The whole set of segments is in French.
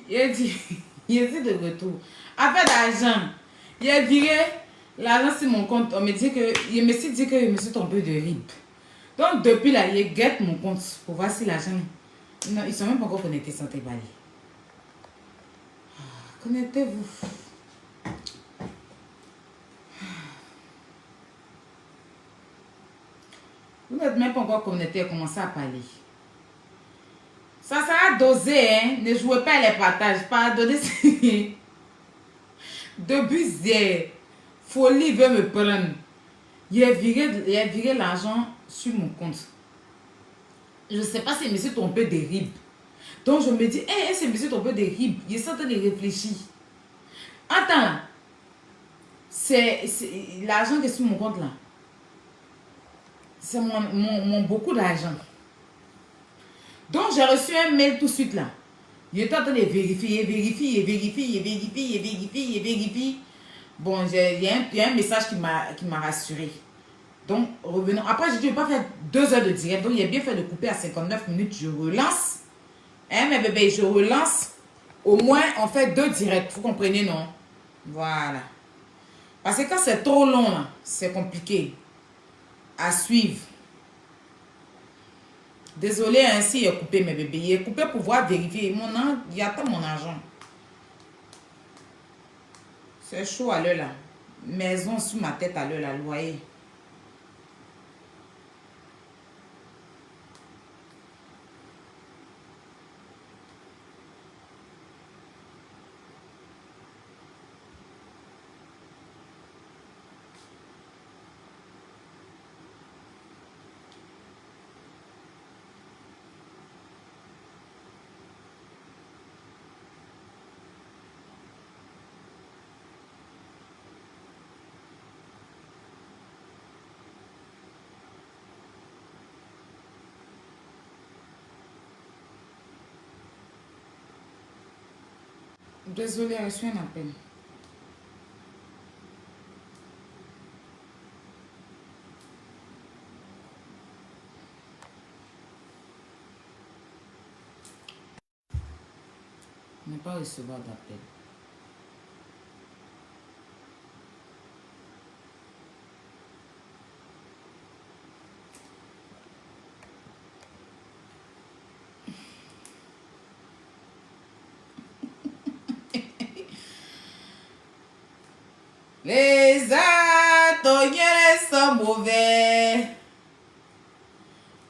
Il dit, il est de retour. Après d'argent, il a viré l'argent sur mon compte. On me dit que, il me dit que je me suis trompé de RIB. Donc depuis là, il guette mon compte pour voir si l'argent... Non, ils sont même pas encore connectés sans Bali. Connectez-vous. Vous n'êtes même pas encore connecté, commencez à parler. Ça sera dosé, hein. Ne jouez pas les partages. Pardonnez. Depuis folie veut me prendre. Il a viré l'argent sur mon compte. Je ne sais pas si je me suis trompé de RIB. Donc je me dis, est-ce que je me suis trompé de RIB? Il est en train de réfléchir. Attends, c'est l'argent qui est sur mon compte là. C'est mon beaucoup d'argent. Donc j'ai reçu un mail tout de suite là. Il est en train de vérifier. Bon, il y a un message qui m'a rassuré. Donc, revenons. Après, j'ai dit, je ne vais pas faire 2 heures de direct. Donc, il a bien fait de couper à 59 minutes. Je relance. Hein, mes bébés, je relance. Au moins, on fait 2 directs. Vous comprenez, non? Voilà. Parce que quand c'est trop long, c'est compliqué à suivre. Désolé, ainsi, il a coupé, mes bébés. Il a coupé pour pouvoir vérifier. Il y a pas mon argent. C'est chaud à l'heure, là. Maison sous ma tête à l'heure, là, loyer. Désolé, j'ai reçu un appel. Ne pas recevoir d'appel. Les ateliers sont mauvais.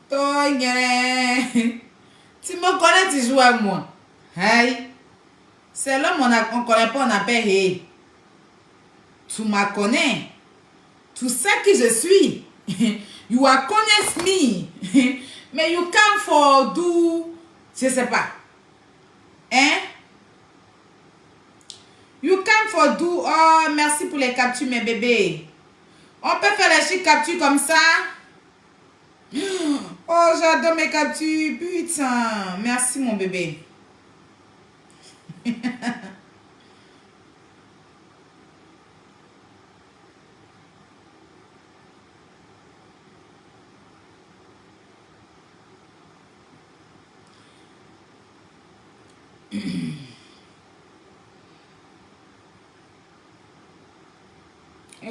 Tonnerre. Tu me connais, tu joues à moi. Aïe. C'est l'homme on ne connaît pas, on appelle hey. Tu me connais. Tu sais qui je suis. You are connaissent me. Mais you come for do. Je sais pas. Hein? You come for do. Oh, merci pour les captures, mes bébés. On peut faire les chic captures comme ça? Oh, j'adore mes captures. Putain. Merci, mon bébé.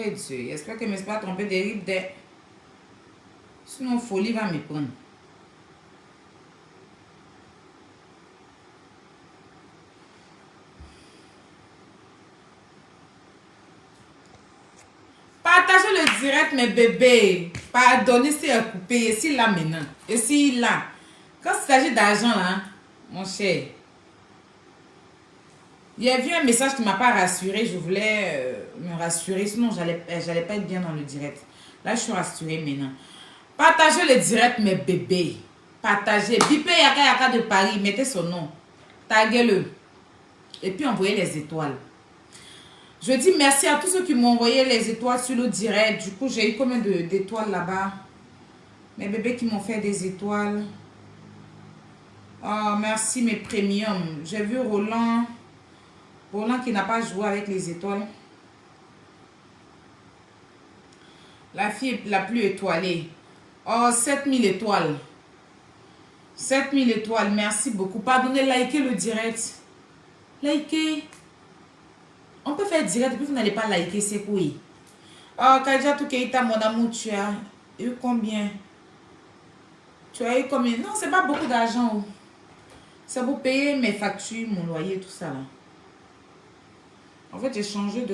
Eh Dieu, j'espère que je ne me suis pas trompé de RIB. Sinon, folie va me prendre. Partagez le direct, mes bébés. Pardonnez si elle a coupé. Et si là maintenant. Et si là. Quand il s'agit d'argent, là, mon cher. Il y a vu un message qui ne m'a pas rassuré. Je voulais me rassurer. Sinon, j'allais pas être bien dans le direct. Là, je suis rassurée maintenant. Partagez le direct, mes bébés. Partagez. Bipé Yaka Yaka de Paris. Mettez son nom. Taguez-le. Et puis, envoyez les étoiles. Je dis merci à tous ceux qui m'ont envoyé les étoiles sur le direct. Du coup, j'ai eu combien d'étoiles là-bas? Mes bébés qui m'ont fait des étoiles. Oh, merci mes premiums. J'ai vu Roland. Roland qui n'a pas joué avec les étoiles. La fille la plus étoilée. Oh, 7000 étoiles. 7000 étoiles, merci beaucoup. Pardonnez, likez le direct. Likez. On peut faire direct, puis vous n'allez pas liker, c'est quoi? Oh, Kadja Toukeita, mon amour, tu as eu combien? Tu as eu combien? Non, c'est pas beaucoup d'argent. C'est pour payer mes factures, mon loyer, tout ça là. En fait, j'ai changé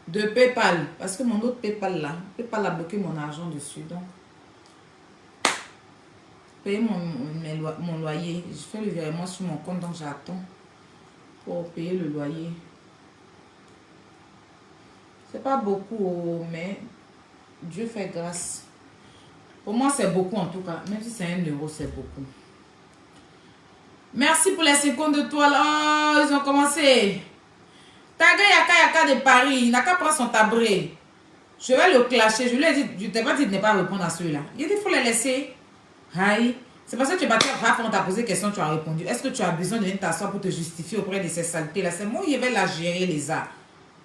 de PayPal. Parce que mon autre PayPal là, PayPal a bloqué mon argent dessus. Donc, payer mon loyer. Je fais le virement sur mon compte, donc j'attends pour payer le loyer. C'est pas beaucoup, mais Dieu fait grâce. Pour moi, c'est beaucoup en tout cas. Même si c'est 1 euro, c'est beaucoup. Merci pour les 50 étoiles. Oh, ils ont commencé. Taga Yaka de Paris. Il n'a qu'à prendre son tabré. Je vais le clasher. Je lui ai dit, je t'ai pas dit de ne pas répondre à ceux-là. Il a dit, il faut les laisser. Aïe. C'est parce que tu es battu Raph, on t'a posé question, tu as répondu. Est-ce que tu as besoin de venir t'asseoir pour te justifier auprès de ces saletés-là? C'est moi, il va la gérer, les arts.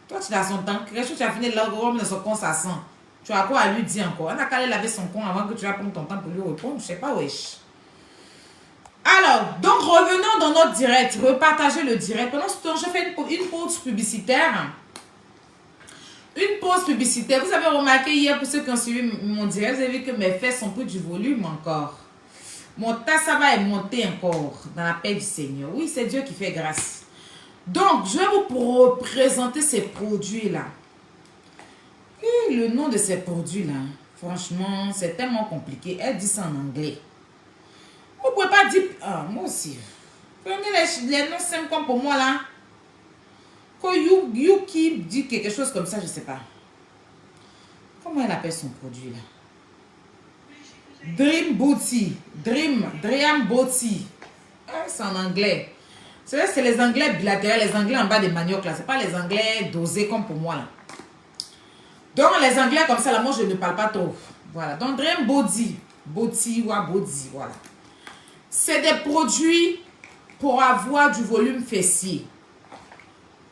Toi, tu as son temps. Quelque chose, tu as fini là, dans son compte, ça sent. Tu as quoi à lui dire encore? On a qu'à aller laver son compte avant que tu vas prendre ton temps pour lui répondre. Je sais pas, wesh. Alors, donc revenons dans notre direct. Repartagez le direct. Pendant ce temps, je fais une pause publicitaire. Une pause publicitaire. Vous avez remarqué hier, pour ceux qui ont suivi mon direct, vous avez vu que mes fesses sont pris du volume encore. Mon tassava est monté encore dans la paix du Seigneur. Oui, c'est Dieu qui fait grâce. Donc, je vais vous présenter ces produits-là. Et le nom de ces produits-là, franchement, c'est tellement compliqué. Elle dit ça en anglais. Vous ne pouvez pas dire... Ah, moi aussi. Prenez les noms simples comme pour moi, là. Quand Yuki dit quelque chose comme ça, je ne sais pas. Comment elle appelle son produit, là? Dream Booty. Dream Booty. Ah, c'est en anglais. C'est les anglais bilatéraux, les anglais en bas des maniocs, là. Ce n'est pas les anglais dosés comme pour moi, là. Donc, les anglais comme ça, là, moi, je ne parle pas trop. Voilà. Donc, Dream Body. Body, ou Body, voilà. C'est des produits pour avoir du volume fessier.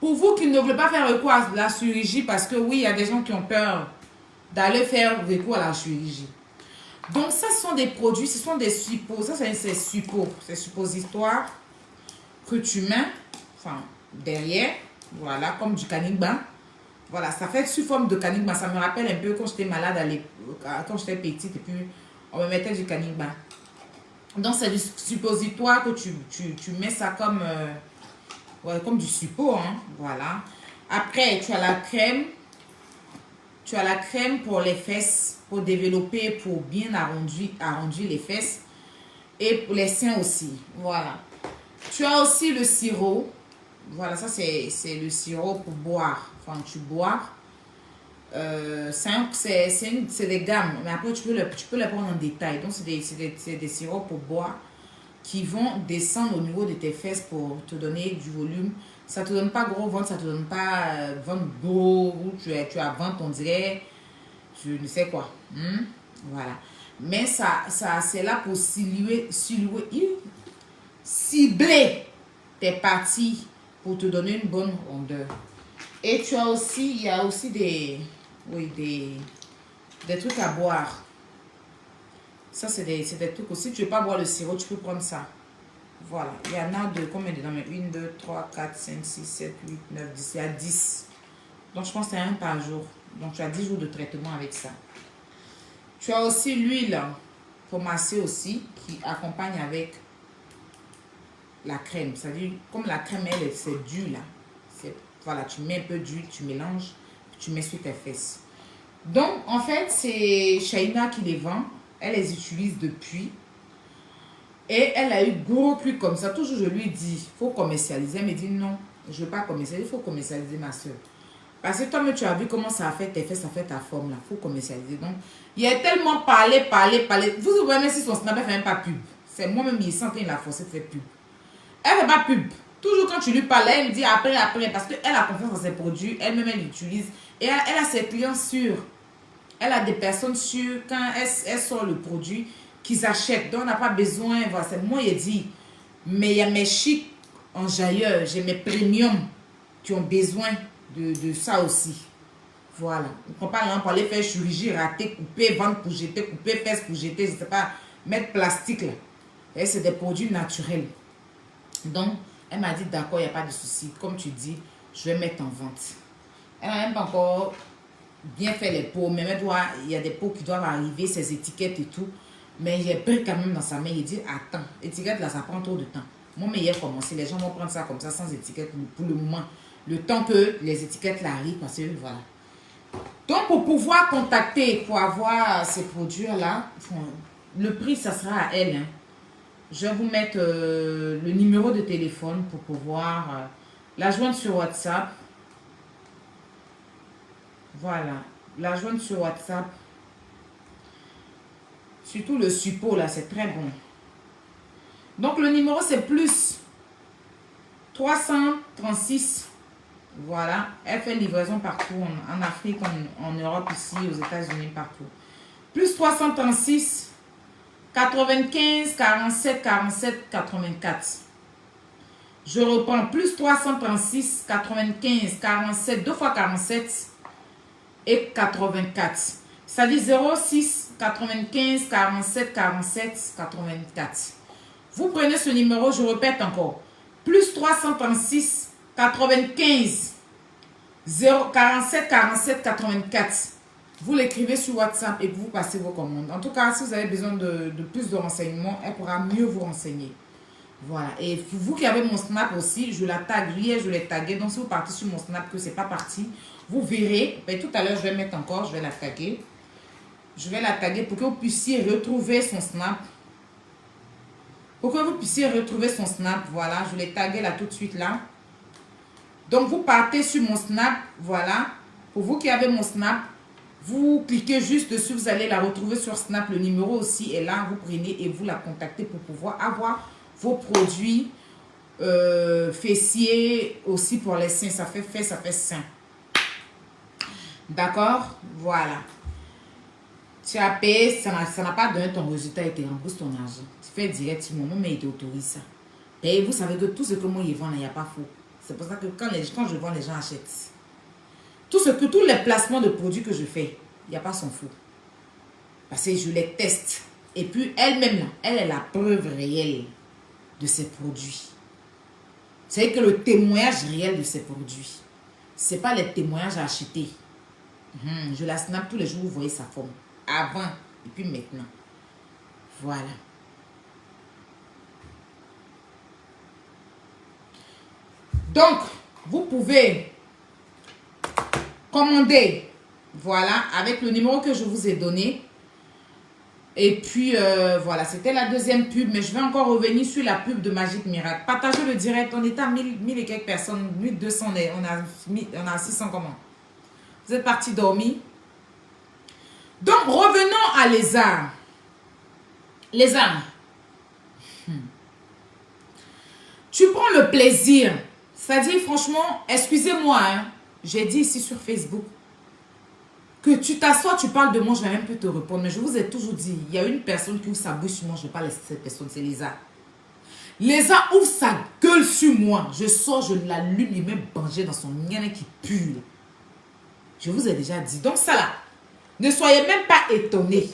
Pour vous qui ne voulez pas faire recours à la chirurgie, parce que oui, il y a des gens qui ont peur d'aller faire recours à la chirurgie. Donc, ça, ce sont des produits, ce sont des suppos. Ça, c'est suppos. C'est suppositoire que tu mets, enfin, derrière. Voilà, comme du canigba. Voilà, ça fait sous forme de canigba. Ça me rappelle un peu quand j'étais malade, quand j'étais petite, et puis on me mettait du canigba. Donc, c'est du suppositoire que tu mets ça comme, ouais, comme du suppos, hein, voilà. Après, tu as la crème. Tu as la crème pour les fesses, pour développer, pour bien arrondir les fesses. Et pour les seins aussi, voilà. Tu as aussi le sirop. Voilà, ça c'est le sirop pour boire. Enfin, tu bois. C'est des gammes, mais après tu peux les prendre en détail. Donc, c'est des sirops pour boire qui vont descendre au niveau de tes fesses pour te donner du volume. Ça ne te donne pas gros ventre, ça ne te donne pas ventre gros, où tu as ventre, on dirait, je ne sais quoi. Voilà. Mais ça c'est là pour cibler tes parties pour te donner une bonne rondeur. Et tu as aussi, il y a aussi des trucs à boire. Ça, c'est des trucs aussi. Si tu ne veux pas boire le sirop, tu peux prendre ça. Voilà. Il y en a de combien dedans? 1, 2, 3, 4, 5, 6, 7, 8, 9, 10. Il y a 10. Donc, je pense que c'est un par jour. Donc, tu as 10 jours de traitement avec ça. Tu as aussi l'huile pour masser aussi, qui accompagne avec la crème. C'est-à-dire, comme la crème, elle, c'est dur là. Voilà, tu mets un peu d'huile, tu mélanges, tu mets sur tes fesses. Donc, en fait, c'est Shaina qui les vend. Elle les utilise depuis. Et elle a eu gros trucs comme ça. Toujours, je lui dis, il faut commercialiser. Elle me dit, non, je ne veux pas commercialiser. Il faut commercialiser, ma soeur. Parce que toi-même, tu as vu comment ça a fait tes fesses, ça fait ta forme là. Il faut commercialiser. Donc, il a tellement parlé. Vous voyez, même si son snap ne fait même pas pub. C'est moi-même, il sent qu'il a forcé de faire pub. Elle ne fait pas pub. Toujours quand tu lui parles, elle me dit après, parce qu'elle a confiance dans ses produits, elle-même elle l'utilise. Et elle a ses clients sûrs. Elle a des personnes sûres, quand elle sort le produit, qu'ils achètent. Donc on n'a pas besoin, voilà, c'est moi qui ai dit. Mais il y a mes chics en jailleur, j'ai mes premiums qui ont besoin de ça aussi. Voilà. On ne prend pas l'argent pour aller faire chirurgie, rater, couper, vendre pour jeter, couper, fesses pour jeter, je ne sais pas, mettre plastique là. Et c'est des produits naturels. Donc, elle m'a dit, d'accord, il n'y a pas de souci. Comme tu dis, je vais mettre en vente. Elle n'a même pas encore bien fait les pots. Mais il y a des pots qui doivent arriver, ces étiquettes et tout. Mais j'ai pris quand même dans sa main. Il dit, attends, étiquette là, ça prend trop de temps. Moi, mais hier commencé, les gens vont prendre ça comme ça, sans étiquette pour le moment. Le temps que les étiquettes là arrivent, parce que voilà. Donc, pour pouvoir contacter, pour avoir ces produits-là, le prix, ça sera à elle. Hein. Je vais vous mettre le numéro de téléphone pour pouvoir la joindre sur WhatsApp. Voilà, la joindre sur WhatsApp. Surtout le suppôt, là, c'est très bon. Donc, le numéro, c'est plus 336. Voilà, elle fait livraison partout, en Afrique, en Europe, ici, aux États-Unis, partout. Plus 336, 95, 47, 47, 84. Je reprends, plus 336, 95, 47, 2 fois 47 et 84. Ça dit 06, 95, 47, 47, 84. Vous prenez ce numéro, je répète encore. Plus 336, 95 47 47 84. Vous l'écrivez sur WhatsApp et vous passez vos commandes. En tout cas, si vous avez besoin de plus de renseignements, elle pourra mieux vous renseigner. Voilà. Et pour vous qui avez mon Snap aussi, je la tag. Hier, je l'ai tagué. Donc, si vous partez sur mon Snap que c'est pas parti, vous verrez. Et tout à l'heure, je vais mettre encore, je vais la taguer. Je vais la taguer pour que vous puissiez retrouver son Snap. Pour que vous puissiez retrouver son Snap. Voilà, je l'ai tagué là tout de suite là. Donc, vous partez sur mon Snap, voilà. Pour vous qui avez mon Snap, vous cliquez juste dessus, vous allez la retrouver sur Snap. Le numéro aussi est là, vous prenez et vous la contactez pour pouvoir avoir vos produits fessiers aussi pour les seins. Ça fait ça fait sein. D'accord? Voilà. Tu as payé, ça n'a pas donné ton résultat et tu rembourses ton argent. Tu fais directement, mais il t'autorise ça. Et vous savez que tout ce que moi, je vends, il n'y a pas faux. C'est pour ça que quand je vends, les gens achètent. Tous les placements de produits que je fais, il n'y a pas son faux. Parce que je les teste. Et puis elle-même, elle est la preuve réelle de ces produits. C'est que le témoignage réel de ces produits. Ce n'est pas les témoignages à acheter. Je la snap tous les jours, vous voyez sa forme. Avant et puis maintenant. Voilà. Donc, vous pouvez commander, voilà, avec le numéro que je vous ai donné. Et puis, voilà, c'était la deuxième pub. Mais je vais encore revenir sur la pub de Magique Miracle. Partagez le direct. On est à 1000 et quelques personnes. 1200, on a 600 comment? Vous êtes partis dormir. Donc, revenons à Lézard. Lézard. Tu prends le plaisir. C'est-à-dire, franchement, excusez-moi, hein, j'ai dit ici sur Facebook que tu t'assois, tu parles de moi, je ne vais même plus te répondre. Mais je vous ai toujours dit, il y a une personne qui ouvre sa bouche sur moi, je ne vais pas laisser cette personne, c'est Lézard. Lézard ouvre sa gueule sur moi. Je sors, je l'allume, il met banger dans son nez qui pue. Je vous ai déjà dit. Donc ça là, ne soyez même pas étonnés.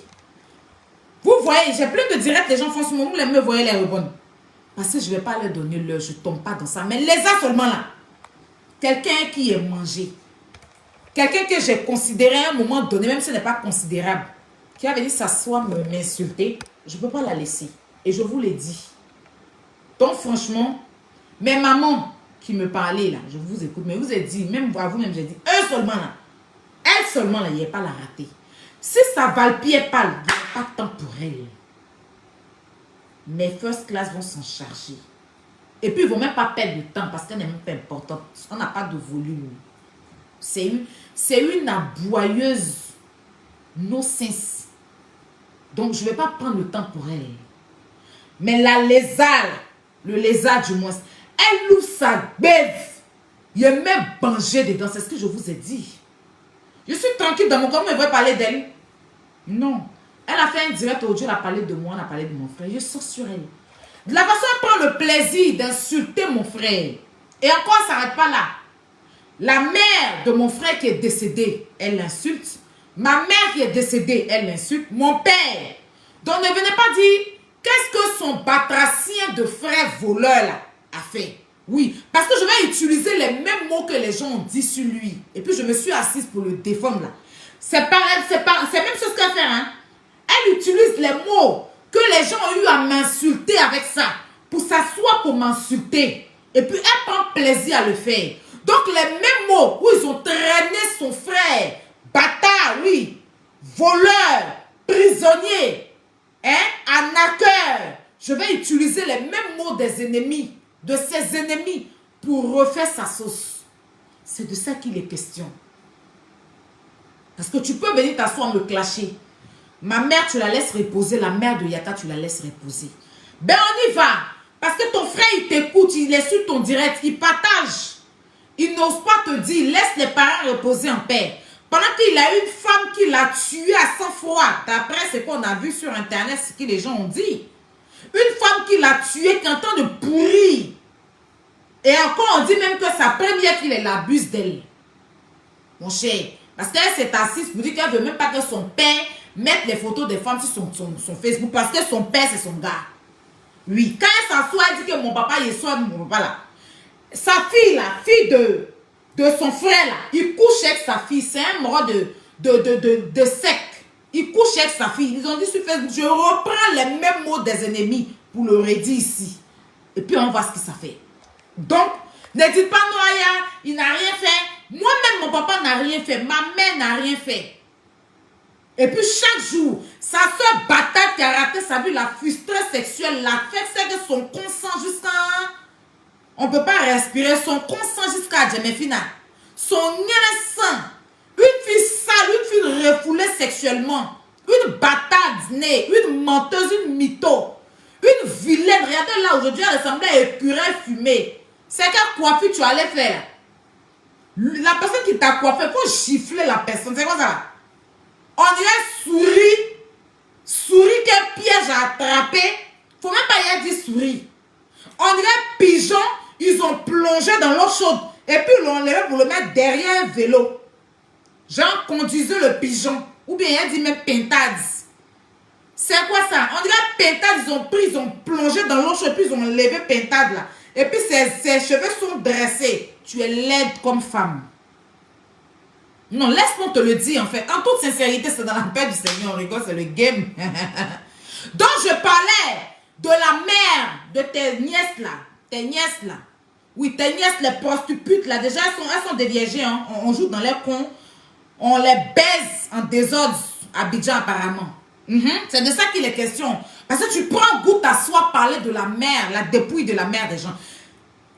Vous voyez, j'ai plein de directs, les gens font sur moi, vous me voyez les rebonds. Parce que je ne vais pas leur donner l'heure, je ne tombe pas dans ça. Mais Lézard seulement là, quelqu'un qui est mangé, quelqu'un que j'ai considéré à un moment donné, même si ce n'est pas considérable, qui avait dit s'asseoir, m'insulter, je ne peux pas la laisser. Et je vous l'ai dit. Donc franchement, mes mamans qui me parlaient là, je vous écoute, mais vous avez dit, même à vous-même, j'ai dit, eux seulement là, elle seulement là, il n'y a pas la rater. Si ça va le pied parle, il n'y a pas de temps pour elle. Mes first class vont s'en charger. Et puis, ils ne vont même pas perdre de temps parce qu'elle n'est même pas importante. On n'a pas de volume. C'est une aboyeuse no sense. Donc, je ne vais pas prendre le temps pour elle. Mais la lézard, le lézard du moins, elle ouvre sa bête. Il y a même banger dedans. C'est ce que je vous ai dit. Je suis tranquille dans mon corps, mais elle va parler d'elle. Non. Elle a fait un direct audio, elle a parlé de moi, elle a parlé de mon frère. Je sors sur elle. De la façon, elle prend le plaisir d'insulter mon frère. Et encore, elle ne s'arrête pas là. La mère de mon frère qui est décédé, elle l'insulte. Ma mère qui est décédée, elle l'insulte. Mon père. Donc ne venez pas dire, qu'est-ce que son batracien de frère voleur là a fait? Oui, parce que je vais utiliser les mêmes mots que les gens ont dit sur lui. Et puis je me suis assise pour le défendre là. C'est même chose qu'elle fait, hein. Elle utilise les mots que les gens ont eu à m'insulter avec ça. Pour s'asseoir pour m'insulter. Et puis elle prend plaisir à le faire. Donc les mêmes mots où ils ont traîné son frère, bâtard, oui, voleur, prisonnier, hein, arnaqueur. Je vais utiliser les mêmes mots des ennemis, de ses ennemis, pour refaire sa sauce. C'est de ça qu'il est question. Parce que tu peux venir t'asseoir me clasher. Ma mère, tu la laisses reposer. La mère de Yaka, tu la laisses reposer. Ben on y va. Parce que ton frère, il t'écoute, il est sur ton direct, il partage. Il n'ose pas te dire, laisse les parents reposer en paix. Pendant qu'il a une femme qui l'a tué à sang-froid, d'après ce qu'on a vu sur Internet, ce que les gens ont dit. Une femme qui l'a tué, qui est en train de pourrir. Et encore, on dit même que sa première qu'il l'abuse d'elle. Mon cher, parce qu'elle s'est assise pour dire qu'elle ne veut même pas que son père mette les photos des femmes sur son Facebook, parce que son père, c'est son gars. Oui, quand elle s'assoit, elle dit que mon papa, il est soit mon papa là. Sa fille, la fille de son frère, là, il couche avec sa fille. C'est un mort de sec. Il couche avec sa fille. Ils ont dit sur Facebook, je reprends les mêmes mots des ennemis pour le redire ici. Et puis on voit ce que ça fait. Donc, ne dites pas Noya, il n'a rien fait. Moi-même, mon papa n'a rien fait. Ma mère n'a rien fait. Et puis chaque jour, sa soeur bataille qui a raté sa vie, la frustrée sexuelle, la fait, c'est que son consent jusqu'à... On ne peut pas respirer, son consent jusqu'à Djemefina. Son sang. Une fille sale, une fille refoulée sexuellement. Une bâtarde née, une menteuse, une mytho. Une vilaine. Regardez là, aujourd'hui, elle ressemblait à écureuil fumé. C'est quelle coiffure tu allais faire? La personne qui t'a coiffé, il faut gifler la personne. C'est quoi ça? On dirait souris qu'un piège a attrapé. Faut même pas y dire souris. On dirait pigeon, ils ont plongé dans l'eau chaude. Et puis ils l'ont enlevé pour le mettre derrière un vélo. Genre conduisait le pigeon. Ou bien il dit même pentade. C'est quoi ça? On dirait pentade, ils ont plongé dans l'eau chaude, puis ils ont enlevé pentade là. Et puis ses cheveux sont dressés. Tu es laide comme femme. Non, laisse-moi te le dire en fait. En toute sincérité, c'est dans la paix du Seigneur. On rigole, c'est le game. Donc je parlais de la mère de tes nièces là. Tes nièces là. Oui, tes nièces, les prostituées là. Déjà, elles sont déviégées. Hein. On joue dans les cons. On les baise en désordre à Abidjan apparemment. C'est de ça qu'il est question. Parce que tu prends goût à soi parler de la mère, la dépouille de la mère des gens.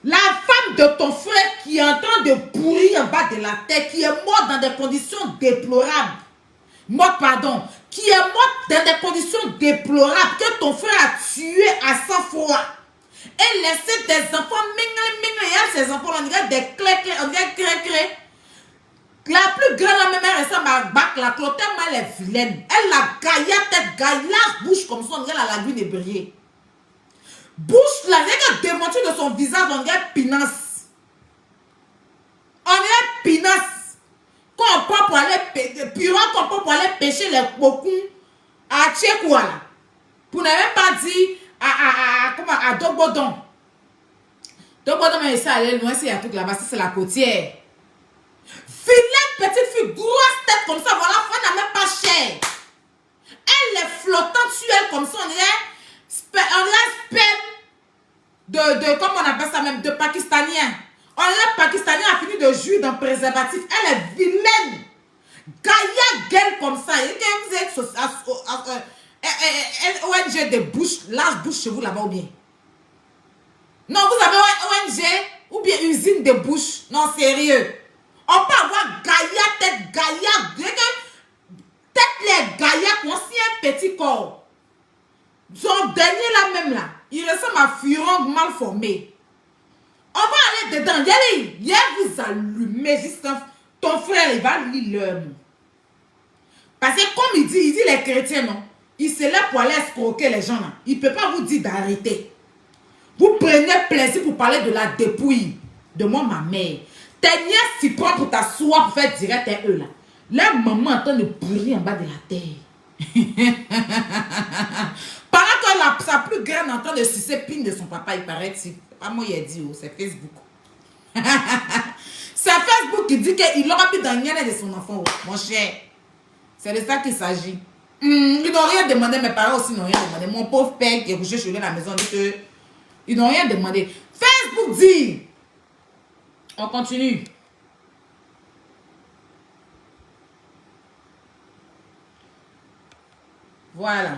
La femme de ton frère qui est en train de pourrir en bas de la tête, qui est morte dans des conditions déplorables. Qui est morte dans des conditions déplorables, que ton frère a tué à sang-froid. Et laissé des enfants, ces enfants, on dirait des clés, on dirait cré. La plus grande, la même, elle ressemble à Bac, la clôture, elle est vilaine. Elle a gaillé tête, la bouche comme ça, on dirait la lagune ébriée. Bouche là, regarde la déventure de son visage, on dirait pinasse. On dirait pinasse. Quand on prend pour aller pêcher les cocons à Tchekwa là. Pour ne même pas dire à Dogbodon. Dogbodon, mais ça allait loin, c'est un truc là-bas, c'est la côtière. Vilaine petite fille, grosse tête comme ça, voilà, elle n'a même pas chair. Elle est flottante sur elle comme ça, on dirait sperme comment on appelle ça même, de Pakistanien. On dirait Pakistanien a fini de jouir d'un préservatif. Elle est vilaine. Gaïa gueule comme ça. ONG de bouche, large bouche chez vous là-bas ou bien? Non, vous avez ONG ou bien usine de bouche? Non, sérieux. On peut avoir Gaïa, tête Gaïa, tête les Gaïa, on un petit corps. Son dernier là même là, il ressemble à Furon mal formé. On va aller dedans. Il va vous allumer juste ton frère, il va lire leur mot. Parce que comme il dit les chrétiens, non, il se lève pour aller escroquer les gens là. Il ne peut pas vous dire d'arrêter. Vous prenez plaisir pour parler de la dépouille de moi, ma mère. Tes nièces s'y prennent pour t'asseoir pour faire direct à eux là. Leur maman est en train de pourrir en bas de la terre. Pendant que sa plus grande est en train de sucer pine de son papa, il paraît-il. Pas moi, il a dit, oh, c'est Facebook. C'est Facebook qui dit qu'il aura plus dans de son enfant, oh, mon cher. C'est de ça qu'il s'agit. Ils n'ont rien demandé, mes parents aussi n'ont rien demandé. Mon pauvre père qui est couché chez lui à la maison dit que ils n'ont rien demandé. Facebook dit. On continue. Voilà.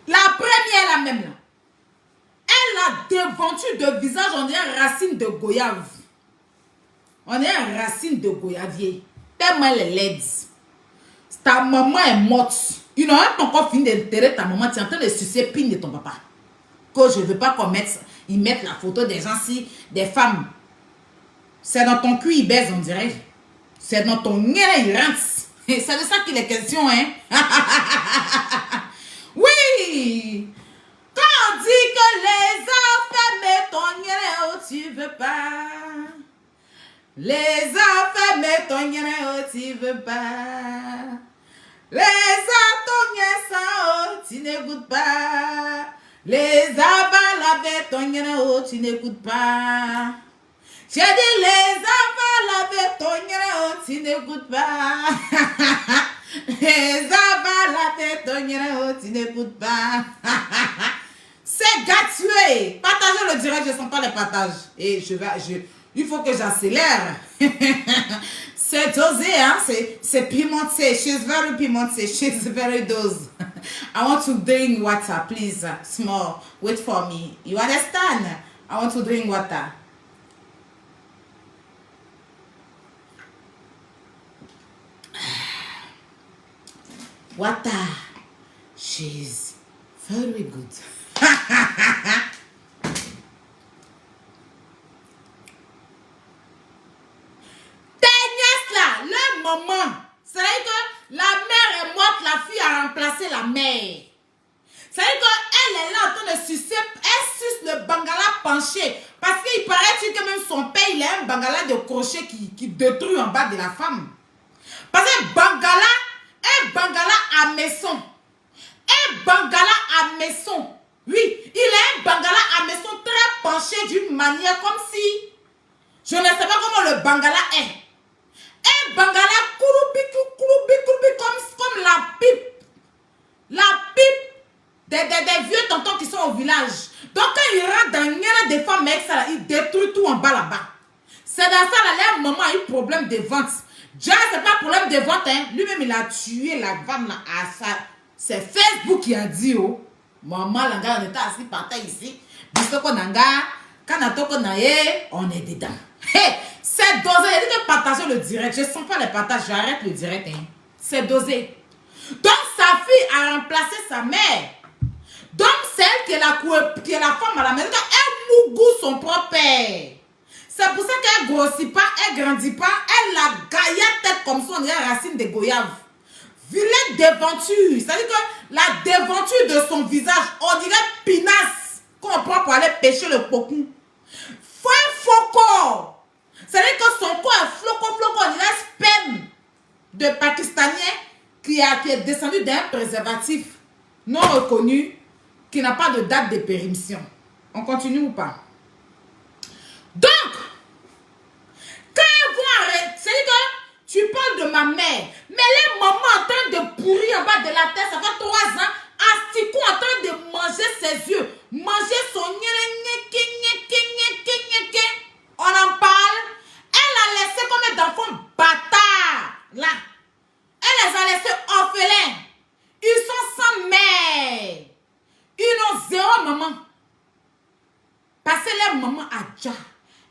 La première, la même là. Elle a déventure de visage, on dirait racine de goyave. On dirait racine de goyavier. Tellement elle est laide. Ta maman est morte. Ils n'ont même pas encore fini d'enterrer ta maman. Tu es en train de sucer pine de ton papa. Que je ne veux pas qu'on mette, ils mettent la photo des gens si, des femmes. C'est dans ton cul, ils baisent, on dirait. C'est dans ton nez, ils rentrent. C'est de ça qu'il est question, hein. Oui. Quand on dit que les enfants mettent ton nez, oh, tu veux pas. Les enfants mettent ton nez, oh, tu veux pas. Les enfants, oh, tu n'écoutes pas. Les enfants, avec ton nez, oh, tu n'écoutes pas. J'ai dit les enfants avec ton oh, tu n'écoutes pas. Les enfants avec ton oh, tu n'écoutes pas. C'est gratuit. Partagez le direct, je ne sens pas le partage. Et il faut que j'accélère. C'est dosé, hein? C'est pimenté. She's very pimenté. She's very dosed. I want to drink water, please. Small. Wait for me. You understand? I want to drink water. Water. She's very good. Tes nièces là, le maman, c'est que la mère est morte, la fille a remplacé la mère. C'est-à-dire qu'elle est là en train de sucer, elle suce le bangala penché. Parce qu'il paraît que même son père, il a un bangala de crochet qui détruit en bas de la femme. Parce que bangala, un bangala à maison. Un bangala à maison. Oui, il a un bangala à maison très penché d'une manière comme si... Je ne sais pas comment le bangala est. Un bangala comme la pipe. La pipe des vieux tontons qui sont au village. Donc quand il rentre dans une des femmes, il détruit tout en bas là-bas. C'est dans ça là, la maman a eu problème de vente. Déjà, c'est pas problème de vente, hein. Lui-même, il a tué la femme là à ça. C'est Facebook qui a dit, oh, maman, là, on était assis par terre ici. Bisoko nanga, kanatoko naye, on est dedans. Hey, c'est dosé. Il a dit de partager le direct. Je sens pas le partage, j'arrête le direct, hein. C'est dosé. Donc, sa fille a remplacé sa mère. Donc, celle qui est la femme à la maison, elle mougou son propre père. C'est pour ça qu'elle ne grossit pas, elle ne grandit pas, elle la gaillette tête comme ça, on dirait racine de goyave. Vilaine déventure, c'est-à-dire que la déventure de son visage, on dirait pinasse qu'on prend pour aller pêcher le pocou. Faut un faux corps. C'est-à-dire que son corps est flocon, on dirait sperme de Pakistanien qui est descendu d'un préservatif non reconnu, qui n'a pas de date de péremption. On continue ou pas? Donc, quand elles vont arrêter, c'est que tu parles de ma mère, mais les mamans en train de pourrir en bas de la tête, ça fait 3 ans, Asiko en train de manger ses yeux, manger son on en parle. Elle a laissé comme d'enfants bâtards, là. Elle les a laissés orphelins. Ils sont sans mère. Ils n'ont 0 maman. Parce que leur maman a déjà.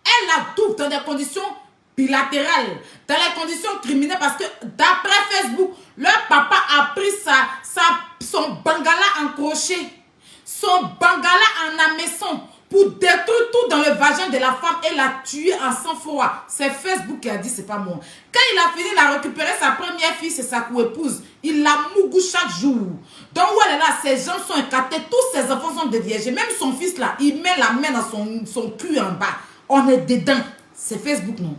Elle la double dans des conditions bilatérales, dans les conditions criminelles, parce que d'après Facebook, leur papa a pris son bangala en crochet, son bangala en ameçon, pour détruire tout dans le vagin de la femme et la tuer en sang-froid. C'est Facebook qui a dit c'est pas moi. Quand il a fini, il a récupéré sa première fille, c'est sa co-épouse. Il la mougou chaque jour. Donc où elle est là, ses jambes sont écartées, tous ses enfants sont déviégés. Même son fils là, il met la main dans son cul en bas. On est dedans. C'est Facebook, non?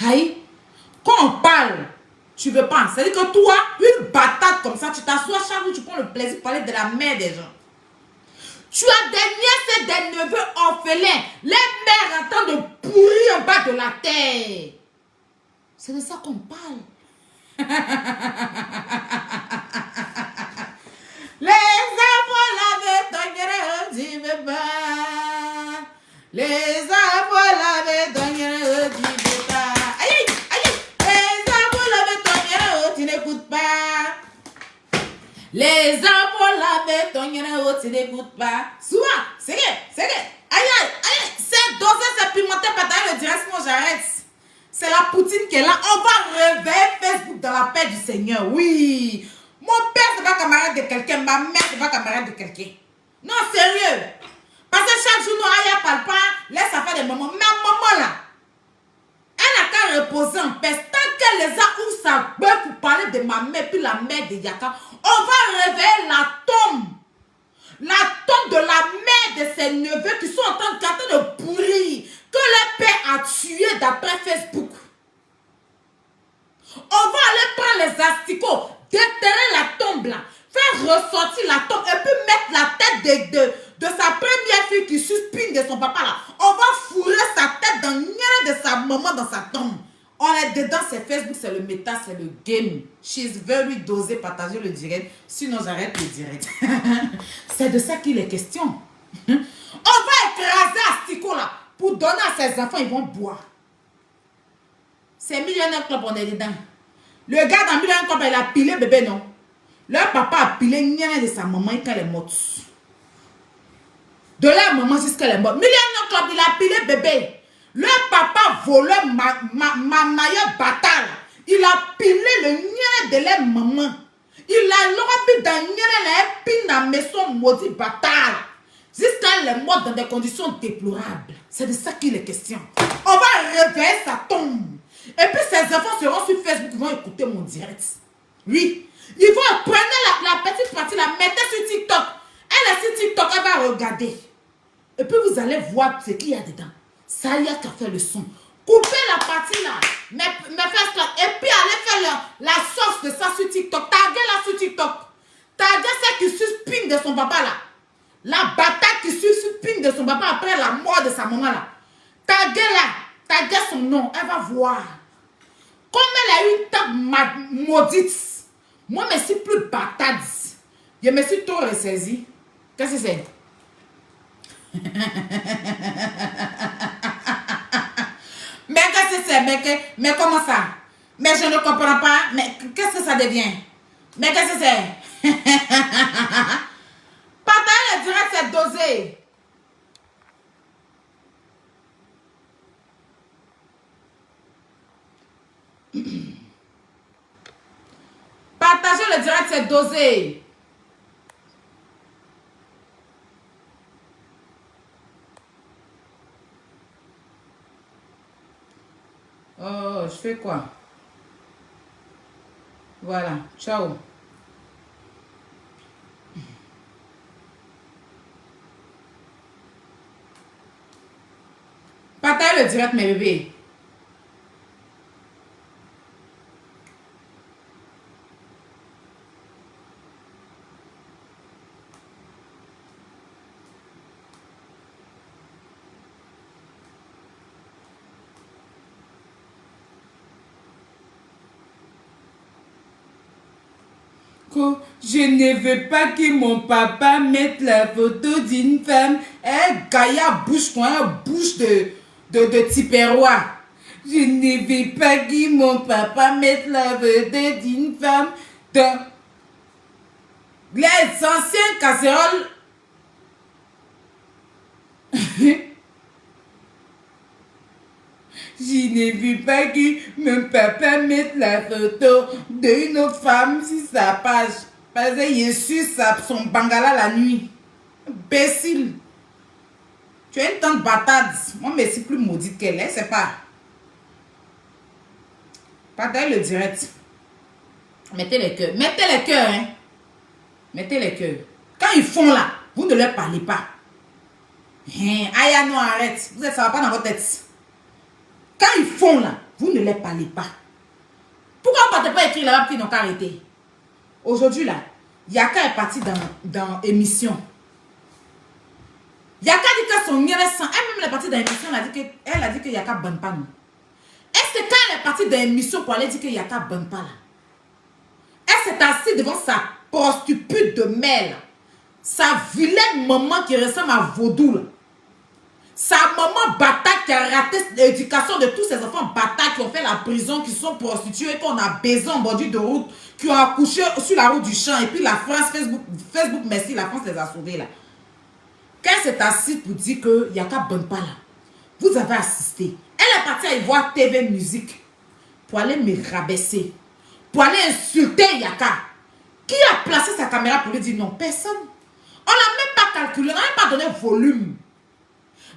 Aïe. Quand on parle, tu veux pas. C'est-à-dire que toi, une batate comme ça, tu t'assois chaque jour, tu prends le plaisir de parler de la mère des gens. Tu as des nièces et des neveux orphelins. Les mères en train de pourrir en bas de la terre. C'est de ça qu'on parle. Les arbres l'avaient donné, dit bébé. Les arbres l'avaient donné, dit bébé. Aïe, aïe, les arbres l'avaient donné, tu n'écoutes pas. Les arbres l'avaient donné, tu n'écoutes pas. Souvent, c'est que, aïe, aïe, aïe, c'est dosé, c'est pimenté, pataille, le direct, sinon j'arrête. C'est la poutine qui est là. On va réveiller Facebook dans la paix du Seigneur. Oui. Mon père, c'est pas camarade de quelqu'un. Ma mère, c'est pas camarade de quelqu'un. Non, sérieux. Parce que chaque jour, nous, Aya parle pas. Laisse ça faire des moments. Mais à maman, là, elle a qu'à reposer en paix. Tant qu'elle les a où ça beurre pour parler de ma mère, puis la mère de Yaka, on va réveiller la tombe. La tombe de la mère de ses neveux qui sont en train de pourrir. Que le père a tué d'après Facebook. On va aller prendre les asticots, déterrer la tombe là, faire ressortir la tombe et puis mettre la tête de sa première fille qui suspire de son papa là. On va fourrer sa tête dans le de sa maman dans sa tombe. On est dedans, c'est Facebook, c'est le méta, c'est le game. She's very dosé, partager le direct. Sinon, j'arrête le direct. C'est de ça qu'il est question. On va écraser Astico là. Pour donner à ses enfants, ils vont boire. C'est Millionnaire Club, on est dedans. Le gars dans Millionnaire Club, il a pilé bébé, non? Leur papa a pilé rien de sa maman quand elle est morte. De leur maman jusqu'à elle est morte. Millionnaire Club, il a pilé bébé. Leur papa volait ma maillot bâtard. Il a pilé le nien de leur maman. Il a l'orapi dans nien de pin dans la maison maudit bâtard. Jusqu'à elle est morte dans des conditions déplorables. C'est de ça qu'il est question. On va réveiller sa tombe. Et puis ses enfants seront sur Facebook, ils vont écouter mon direct. Oui. Ils vont prendre la petite partie, la mettre sur TikTok. Elle est sur TikTok, elle va regarder. Et puis vous allez voir ce qu'il y a dedans. Ça y a qu'à faire le son. Coupez la partie là. Mais faites ça. Et puis allez faire la sauce de ça sur TikTok. Taguez-la sur TikTok. Taguez celle qui suspire de son papa là. La bataille qui suspire de son papa après la mort de sa maman là. Taguez-la. Taguez son nom. Elle va voir. Comme elle a eu une table maudite. Moi, je ne suis plus batade. Je me suis tout ressaisi. Qu'est-ce que c'est? Mais qu'est-ce que c'est? Mais comment ça? Mais je ne comprends pas. Mais qu'est-ce que ça devient? Mais qu'est-ce que c'est? Partage le direct, c'est dosé. Partager le direct, c'est dosé. Oh, je fais quoi? Voilà, ciao. Partage le direct, mes bébés. Je ne veux pas que mon papa mette la photo d'une femme. Gaïa bouche quoi, bouche de Tiperois. Je ne veux pas que mon papa mette la photo d'une femme dans les anciennes casseroles. Je ne veux pas que mon papa mette la photo d'une autre femme sur sa page. Parce qu'il est sur son bangala la nuit. Imbécile. Tu es une tante bâtarde. Moi, mais c'est plus maudite qu'elle est, c'est pas. Partagez le direct. Mettez les cœurs. Mettez les cœurs, hein. Mettez les cœurs. Quand ils font là, vous ne leur parlez pas. Hein, Aya, non, arrête. Ça va pas dans votre tête. Quand ils font là, vous ne leur parlez pas. Pourquoi vous ne partez pas écrire là-bas qu'ils n'ont qu'à arrêter? Aujourd'hui là, Yaka est parti dans émission. Yaka dit que son mien est sans. Elle-même est partie dans l'émission, elle a dit que Yaka ne bonne pas nous. Est-ce que quand elle est partie dans l'émission pour aller dire que Yaka ne bonne pas là? Elle s'est assise devant sa prostituée de mère là. Sa vilaine maman qui ressemble à Vaudou là. Sa maman bataille qui a raté l'éducation de tous ces enfants batailles qui ont fait la prison, qui sont prostitués, qu'on a baisé en bordure de route, qui ont accouché sur la route du champ. Et puis la France, Facebook merci, la France les a sauvés là. Quand elle s'est assise pour dire que Yaka bonne pas là, vous avez assisté. Elle est partie à y voir TV Musique pour aller me rabaisser, pour aller insulter Yaka. Qui a placé sa caméra pour lui dire non? Personne. On n'a même pas calculé, on n'a même pas donné volume.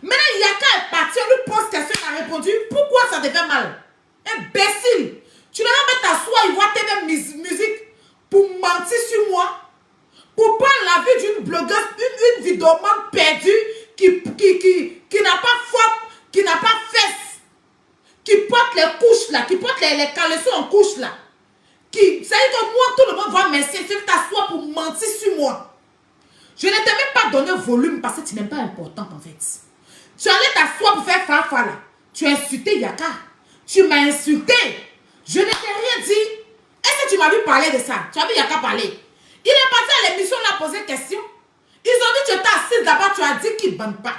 Maintenant, Yaka est parti, on lui pose question, il a répondu, pourquoi ça te fait mal? Imbécile! Tu n'as même pas t'asseoir et voir TV Musique pour mentir sur moi, pour prendre la vie d'une blogueuse, une vidéoman perdue qui n'a pas faute, qui n'a pas fesse, qui porte les couches là, qui porte les caleçons en couches là. Ça veut dire que moi, tout le monde va m'essayer, tu t'asseoir pour mentir sur moi. Je ne t'ai même pas donné volume parce que tu n'es pas importante en fait. Tu allais t'asseoir pour faire farfa là. Tu as insulté Yaka. Tu m'as insulté. Je ne t'ai rien dit. Est-ce que tu m'as vu parler de ça? Tu as vu Yaka parler? Il est parti à l'émission, il a posé question. Ils ont dit que tu étais assise là-bas, tu as dit qu'il ne bande pas.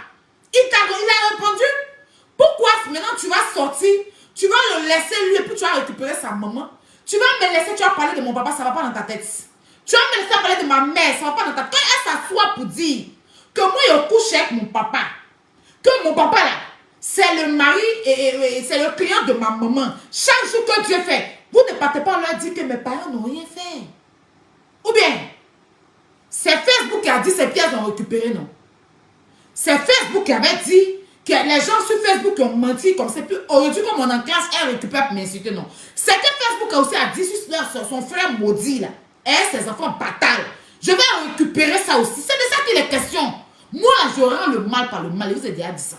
Il a répondu. Pourquoi maintenant tu vas sortir, tu vas le laisser lui et puis tu vas récupérer sa maman. Tu vas me laisser, tu vas parler de mon papa, ça ne va pas dans ta tête. Tu vas me laisser parler de ma mère, ça ne va pas dans ta tête. Quand elle s'assoit pour dire que moi je couche avec mon papa, que mon papa là, c'est le mari et c'est le client de ma maman. Chaque jour que Dieu fait, vous ne partez pas leur dire que mes parents n'ont rien fait. Ou bien, c'est Facebook qui a dit que ces pièces ont récupéré, non? C'est Facebook qui avait dit que les gens sur Facebook ont menti comme c'est plus. Aujourd'hui, comme on est en classe, elle récupère pour m'insulter, non? C'est que Facebook a aussi dit sur son frère maudit, là, et ses enfants bataillent. Je vais récupérer ça aussi. C'est de ça qu'il est question. Moi, je rends le mal par le mal. Et vous avez déjà dit ça.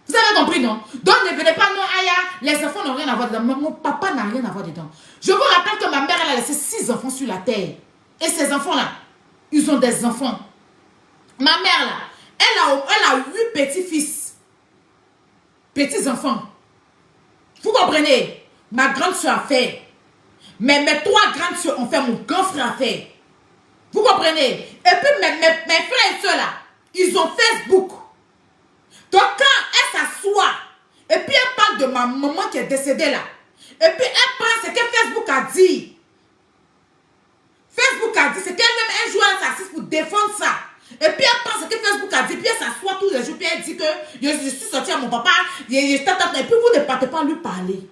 Vous avez compris, non? Donc, ne venez pas, non, Aya, les enfants n'ont rien à voir dedans. Mon papa n'a rien à voir dedans. Je vous rappelle que ma mère, elle a laissé 6 enfants sur la terre. Et ces enfants-là, ils ont des enfants. Ma mère, là, elle a 8 petits-fils. Petits-enfants. Vous comprenez? Ma grande soeur a fait. Mais mes 3 grandes soeurs ont fait, mon grand frère a fait. Vous comprenez? Et puis mes frères et soeurs là, ils ont Facebook. Donc quand elle s'assoit, et puis elle parle de ma maman qui est décédée là, et puis elle prend ce que Facebook a dit. Facebook a dit, c'est qu'elle-même un jour elle s'assise pour défendre ça. Et puis elle prend ce que Facebook a dit, puis elle s'assoit tous les jours, puis elle dit que je suis sortie à mon papa, et puis vous ne partez pas lui parler.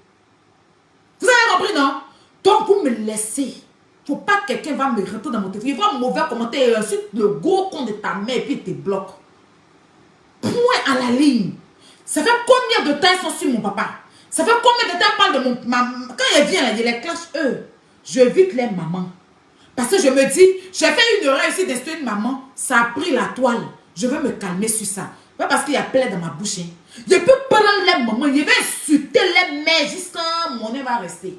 Vous avez compris, non? Donc vous me laissez. Faut pas que quelqu'un va me rentrer dans mon téléphone. Il va mauvais commentaire et ensuite le gros compte de ta mère et puis il te bloque. Point à la ligne. Ça fait combien de temps ils sont sur mon papa? Ça fait combien de temps ils parlent de mon maman? Quand elle vient là, je les clash eux. Je vite les mamans. Parce que je me dis, j'ai fait une erreur ici d'insulter une maman. Ça a pris la toile. Je vais me calmer sur ça. Pas parce qu'il y a plein dans ma bouche. Hein. Je peux prendre les mamans. Je vais insulter les mères jusqu'à mon nez va rester.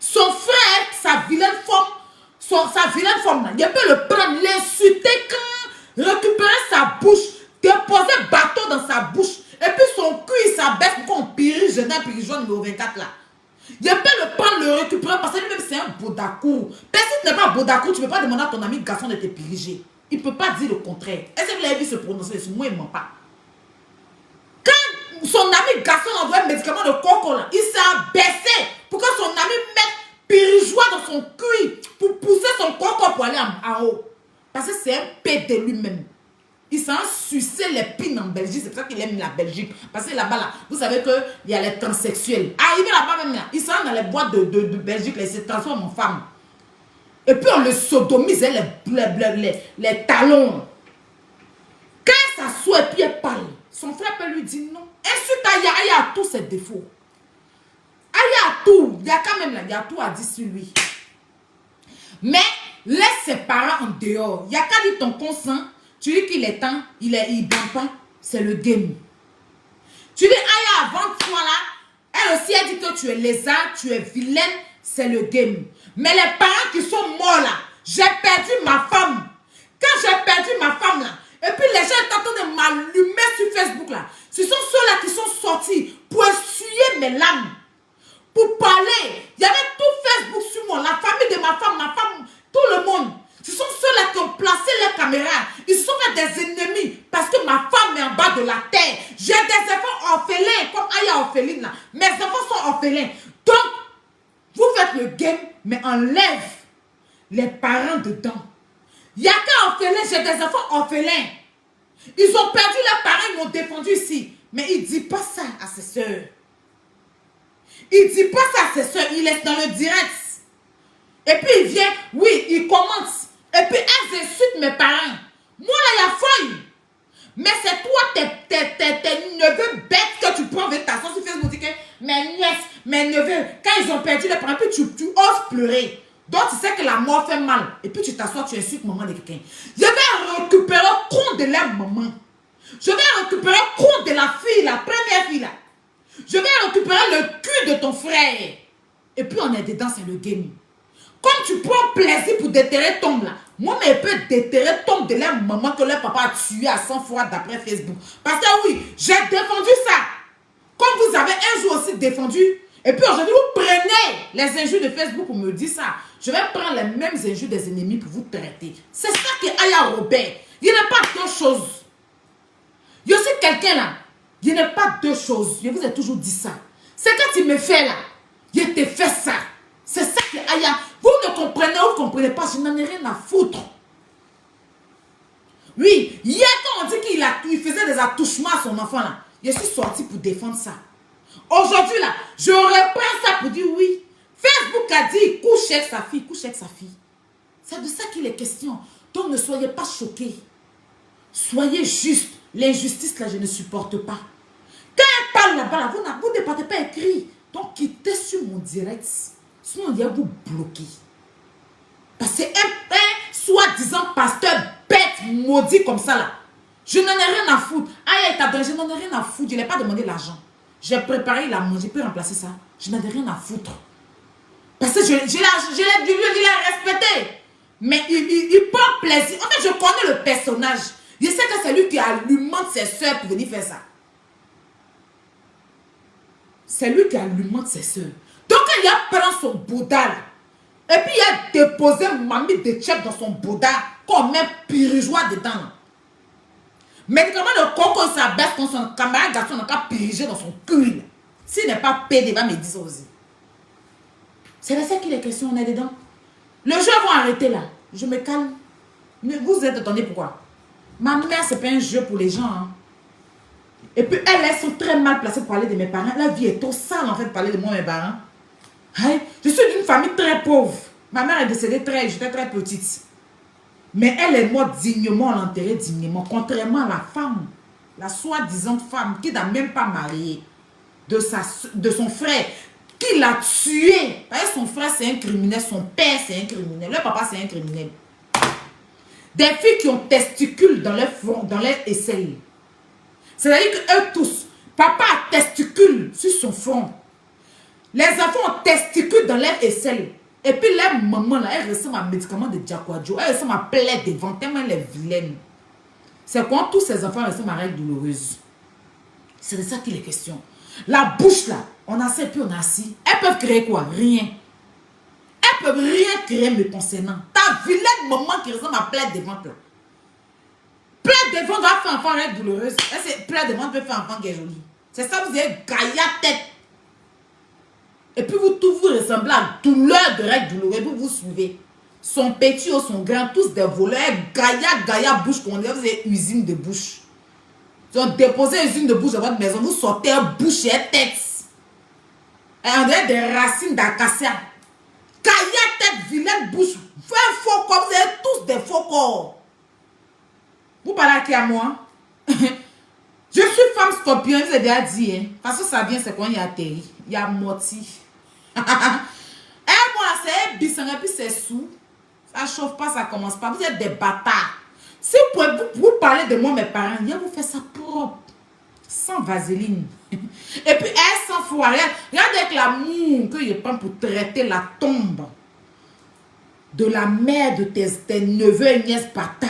Son frère, sa vilaine forme, là, il peut le prendre, l'insulter quand récupérer sa bouche, déposer bâton dans sa bouche, et puis son cul, il s'abaisse pour qu'on périge, je n'ai périgeon numéro 24 là. Il peut le prendre, le récupérer, parce que lui-même c'est un bodacour. Parce que si tu n'es pas bodacour, tu ne peux pas demander à ton ami garçon de te périger. Il ne peut pas dire le contraire. Est-ce que vous l'avez vu se prononcer dessus? Moi, il ne ment pas. Quand son ami garçon envoie un médicament de coco là, il s'est abaissé pour que son ami mette périgeois dans son cul pour pousser son coco pour aller en haut. Parce que c'est un pète de lui-même. Il s'en sucé les pines en Belgique. C'est pour ça qu'il aime la Belgique. Parce que là-bas, là, vous savez qu'il y a les transsexuels. Arrivé là-bas même là, ils sont dans les boîtes de Belgique, là, ils se transforment en femmes. Et puis on le sodomise, les talons. Quand elle s'assoit et puis elle parle, son frère peut lui dire non. Insulte Aya, Aya a tous ses défauts. Aya a tout. Il y a quand même là, il y a tout à dire sur lui. Mais laisse ses parents en dehors. Il n'y a qu'à dire ton consent. Tu dis qu'il est temps, il ne bande pas. C'est le game. Tu dis, Aya, avant toi là, elle aussi a dit que tu es lézard, tu es vilaine, c'est le game. Mais les parents qui sont morts là, j'ai perdu ma femme. Quand j'ai perdu ma femme là, et puis les gens étaient en train de m'allumer sur Facebook là, ce sont ceux-là qui sont sortis pour essuyer mes larmes, pour parler. Il y avait tout Facebook sur moi, la famille de ma femme, tout le monde. Ce sont ceux-là qui ont placé les caméras. Ils se sont fait des ennemis parce que ma femme est en bas de la terre. J'ai des enfants orphelins, comme Aya orpheline là. Mes enfants sont orphelins. Donc, vous faites le game, mais enlève les parents dedans. Il n'y a qu'un orphelin, j'ai des enfants orphelins. Ils ont perdu leurs parents, ils m'ont défendu ici. Mais il ne dit pas ça à ses soeurs. Il ne dit pas ça à ses soeurs, il laisse dans le direct. Et puis il vient, oui, il commente. Et puis elles insultent mes parents. Moi là, il y a feuille. Mais c'est toi, tes neveux bêtes que tu prends avec ta soeur sur Facebook. Tu dis que mes nièces, mes neveux, quand ils ont perdu les parents, puis tu oses pleurer. Donc tu sais que la mort fait mal. Et puis tu t'assois, tu insultes maman de quelqu'un. Je vais récupérer le compte de la maman. Je vais récupérer le compte de la fille, la première fille là. Je vais récupérer le cul de ton frère. Et puis on est dedans, c'est le game. Comme tu prends plaisir pour déterrer Tom là, moi, mais je peux déterrer Tom de la maman que leur papa a tué à 100 fois d'après Facebook. Parce que oui, j'ai défendu ça. Comme vous avez un jour aussi défendu, et puis aujourd'hui, vous prenez les injures de Facebook pour me dire ça. Je vais prendre les mêmes injures des ennemis pour vous traiter. C'est ça que Aya Robert. Il n'y a pas deux choses. Il y a aussi quelqu'un là. Il n'y a pas deux choses. Je vous ai toujours dit ça. C'est quand tu me fais là, je te fais ça. C'est ça que Aya. Vous ne comprenez ou vous ne comprenez pas. Je n'en ai rien à foutre. Oui, hier quand on dit qu'il faisait des attouchements à son enfant là, je suis sorti pour défendre ça. Aujourd'hui là, je reprends ça pour dire oui. Facebook a dit couche avec sa fille, couche avec sa fille. C'est de ça qu'il est question. Donc ne soyez pas choqués. Soyez juste. L'injustice là, je ne supporte pas. Quand elle parle là-bas, vous ne partez pas écrit. Donc quittez sur mon direct. Sinon on va vous bloquer. Parce que un soi-disant pasteur bête, maudit comme ça là. Je n'en ai rien à foutre. Aïe, je n'en ai rien à foutre. Je n'ai pas demandé l'argent. J'ai préparé la manger, je peux remplacer ça. Je n'en ai rien à foutre. Parce que je l'ai respecté. Mais il prend plaisir. En fait, je connais le personnage. Je sais que c'est lui qui alimente ses soeurs pour venir faire ça. C'est lui qui alimente ses soeurs. Donc, il a pris son Bouddha. Et puis, il a déposé mamie de tchèque dans son Bouddha. Comme un pirigeois dedans. Médicament de coco, ça baisse quand son camarade garçon n'a qu'à piriger dans son cul. S'il n'est pas pédé, il va me dire ça aussi. C'est de ça qu'il est question, on est dedans. Le jeu va arrêter là. Je me calme. Mais vous êtes attendez pourquoi? Ma mère, c'est pas un jeu pour les gens. Hein. Et puis, elles sont très mal placées pour parler de mes parents. La vie est trop sale, en fait, de parler de moi, mes parents. Hein? Je suis d'une famille très pauvre. Ma mère est décédée j'étais très petite. Mais elle est morte dignement, on l'a enterrée dignement. Contrairement à la femme, la soi-disant femme, qui n'a même pas marié, de son frère, qui l'a tué. Parce que son frère, c'est un criminel, son père, c'est un criminel, leur papa, c'est un criminel. Des filles qui ont testicules dans leur front, dans leur aisselle. C'est-à-dire qu'eux tous, papa a testicule sur son front. Les enfants ont testicules dans leur aisselle. Et puis leur maman, là, elle ressemble à un médicament de Diaquadjo. Elle ressemble à plaie devant, tellement elle est vilaine. C'est quand tous ces enfants ressemblent à règles douloureuses. C'est de ça qu'il est question. La bouche, là, on a assis puis on a assis. Elles peuvent créer quoi? Rien. Elles peuvent rien créer me concernant. Ta vilaine maman qui ressemble à plaie devant, là. Plaie devant va faire enfant règle douloureuse. Plaie devant peut faire enfant qui est joli. C'est ça, vous avez gaïa tête. Et puis vous tous vous ressemblez à douleur de règles douloureuses, vous suivez. Son petit ou son grand, tous des voleurs, gaïa bouche, qu'on dit, vous avez usine de bouche. Ils ont déposé une usine de bouche dans votre maison, vous sortez bouche et tête. Et on dirait des racines d'acacia. Gaïa tête, vilaine bouche. Fais faux corps, vous avez tous des faux corps. Vous parlez à qui à moi? Je suis femme scorpion, je vous ai déjà dit. Hein, parce que ça vient, c'est quand il y a atterri. Il y a morti. Moi, c'est bissang et puis c'est sous. Ça chauffe pas, ça commence pas. Vous êtes des bâtards. Si vous parlez de moi, mes parents, viens vous faire ça propre. Sans vaseline. Et puis, elle s'en fout. Regarde avec l'amour que je prends pour traiter la tombe de la mère de tes neveux et nièces bâtards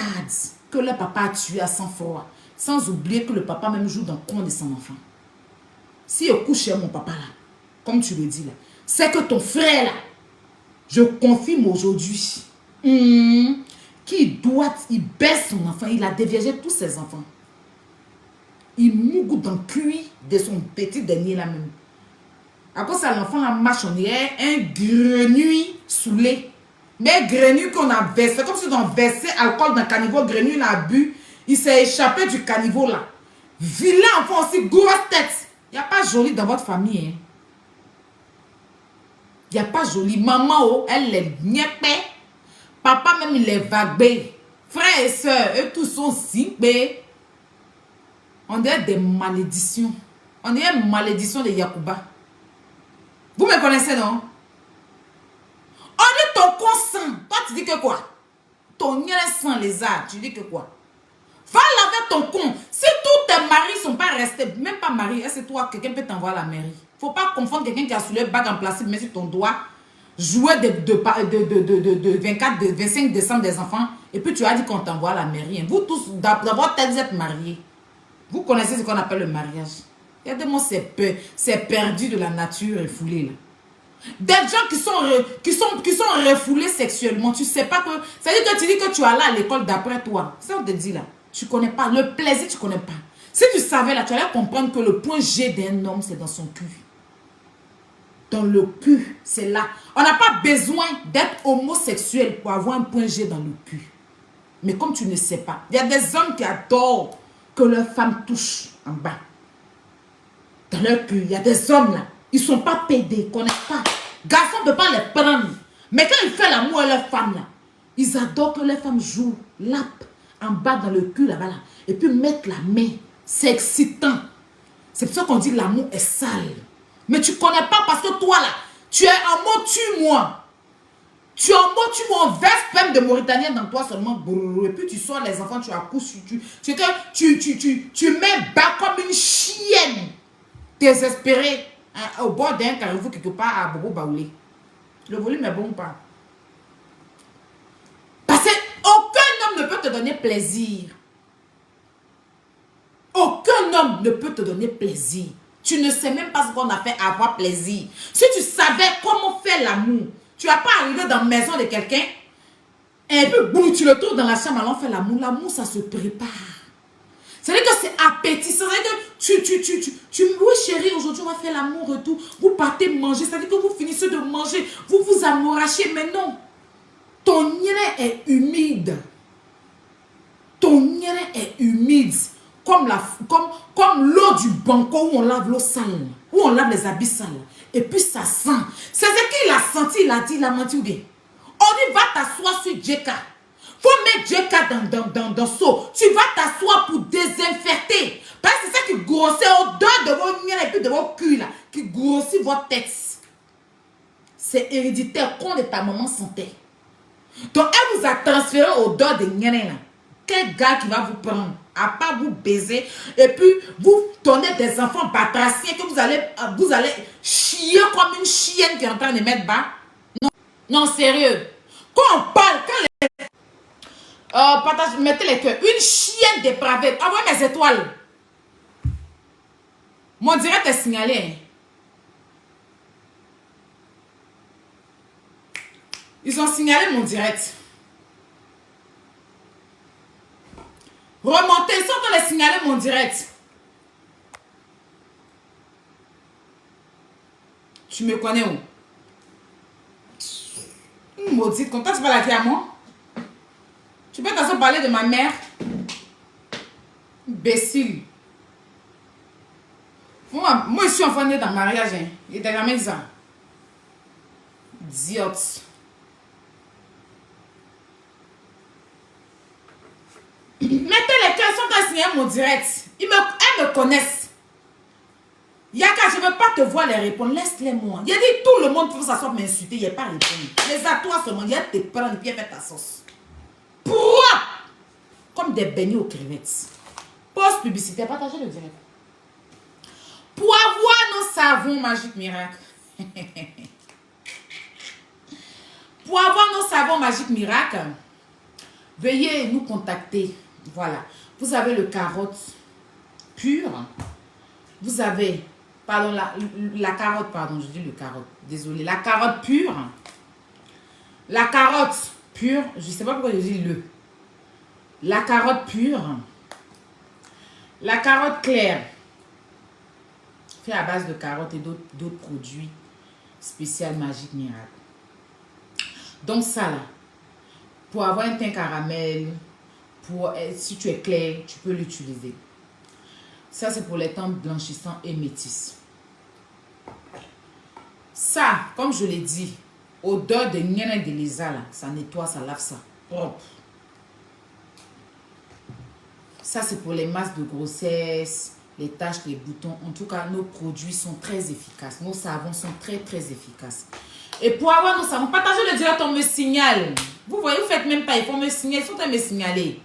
que le papa a tué à sang-froid. Sans oublier que le papa même joue dans le compte de son enfant. Si je couche chez mon papa là, comme tu le dis là, c'est que ton frère là, je confirme aujourd'hui, il baisse son enfant, il a déviégé tous ses enfants. Il mougue dans le cuir de son petit dernier là même. À cause ça, l'enfant a marché, on dirait un grenouille saoulé. Mais grenouille qu'on a versé, comme si on a versé alcool dans le caniveau, grenouille il a bu, il s'est échappé du caniveau là. Vilain enfant aussi, grosse tête. Il n'y a pas joli dans votre famille. Hein. Il n'y a pas joli. Maman, oh, elle est niépée. Papa même, il est vagué. Frères et sœurs, eux tous sont zippés. On dirait des malédictions. On dirait une malédiction de Yacouba. Vous me connaissez, non? On dit ton consent. Toi, tu dis que quoi? Ton nien sans les arts. Tu dis que quoi? Va laver ton con. Si tous tes maris ne sont pas restés, même pas mariés, c'est toi, quelqu'un peut t'envoyer à la mairie. Il ne faut pas confondre quelqu'un qui a sous le bague en plastique, mais sur ton doigt, jouer de 24, de 25 décembre des enfants, et puis tu as dit qu'on t'envoie à la mairie. Vous tous, d'abord, vous êtes mariés. Vous connaissez ce qu'on appelle le mariage. Regardez-moi, c'est perdu de la nature refoulée là. Des gens qui sont refoulés sexuellement, tu sais pas que... C'est-à-dire que tu dis que tu es là à l'école d'après toi. C'est ça qu'on te dit là. Tu connais pas. Le plaisir, tu connais pas. Si tu savais là, tu allais comprendre que le point G d'un homme, c'est dans son cul. Dans le cul, c'est là. On n'a pas besoin d'être homosexuel pour avoir un point G dans le cul. Mais comme tu ne sais pas, il y a des hommes qui adorent que leur femme touche en bas. Dans leur cul, il y a des hommes là. Ils ne sont pas pédés, ils ne connaissent pas. Garçon ne peut pas les prendre. Mais quand ils font l'amour à leur femme là, ils adorent que leur femme joue, lappe en bas dans le cul là-bas là. Et puis mettre la main. C'est excitant. C'est pour ça qu'on dit que l'amour est sale. Mais tu ne connais pas parce que toi là, tu es en mode tue-moi. Tu es en mode tue-moi. On verse même de Mauritanien dans toi seulement. Et puis tu sors les enfants, tu accouches. Tu mets bas comme une chienne. Désespérée. Au bord d'un carrefour quelque part à Bobo Baoulé. Le volume est bon ou pas? Parce qu'aucun homme ne peut te donner plaisir. Aucun homme ne peut te donner plaisir. Tu ne sais même pas ce qu'on a fait avoir plaisir. Si tu savais comment faire l'amour, tu n'as pas arrivé dans la maison de quelqu'un et puis boum, tu le trouves dans la chambre, allons faire l'amour. L'amour, ça se prépare. C'est-à-dire que c'est appétissant. C'est-à-dire que oui chérie, aujourd'hui on va faire l'amour et tout. Vous partez manger. C'est-à-dire que vous finissez de manger. Vous vous amourachez. Mais non. Ton nez est humide. Ton nez est humide. Comme l'eau du banco où on lave l'eau sale. Où on lave les habits sales. Et puis ça sent. C'est ce qu'il a senti, il a dit, il a menti ou bien. On dit va t'asseoir sur Djeka. Faut mettre Djeka dans seau. Tu vas t'asseoir pour désinfecter. Parce que c'est ça qui grossit au-dedans de vos niens et puis de vos culs là. Qui grossit votre tête. C'est héréditaire qu'on de ta maman sentait. Donc elle vous a transféré au-dedans des niens là. Quel gars qui va vous prendre? À part vous baiser et puis vous donnez des enfants batraciens que vous allez chier comme une chienne qui est en train de mettre bas. Non, non sérieux. Quand on parle, partage, mettez les cœurs. Une chienne dépravée. Envoyez mes étoiles. Mon direct est signalé. Hein. Ils ont signalé mon direct. Remontez, ils sont en train de signaler mon direct. Tu me connais où? Une maudite, quand tu parles à moi? Tu peux t'en parler de ma mère? Imbécile. Moi, je suis enfant né dans le mariage. Hein. Il était jamais ça. Idiote. Mettez les cœurs, sont à signer mon direct. Elles me connaissent. Yaka, je ne veux pas te voir les répondre. Laisse-les moi. Il a dit tout le monde peut s'asseoir m'insulter. Il n'y a pas répondre. Les à toi seulement. Il y a te prendre et faire ta sauce. Pouah! Comme des beignets aux crevettes. Poste publicitaire. Partagez le direct. Pour avoir nos savons Magique Miracle. Pour avoir nos savons Magique Miracle, veuillez nous contacter. Voilà. Vous avez le carotte pure. Vous avez, pardon, la carotte, pardon, je dis le carotte. Désolé. La carotte pure. La carotte pure. Je ne sais pas pourquoi je dis le. La carotte pure. La carotte claire. Fait à base de carottes et d'autres produits spéciaux Magique Miracle. Donc ça là, pour avoir un teint caramel, si tu es clair, tu peux l'utiliser. Ça c'est pour les teintes blanchissants et métis. Ça, comme je l'ai dit, odeur de Niana de Lisa là, ça nettoie, ça lave ça. Propre. Ça c'est pour les masses de grossesse, les taches, les boutons. En tout cas, nos produits sont très efficaces. Nos savons sont très efficaces. Et pour avoir nos savons, partagez le direct, on me signale. Vous voyez, vous faites même pas, il faut me signaler, ils sont à me signaler.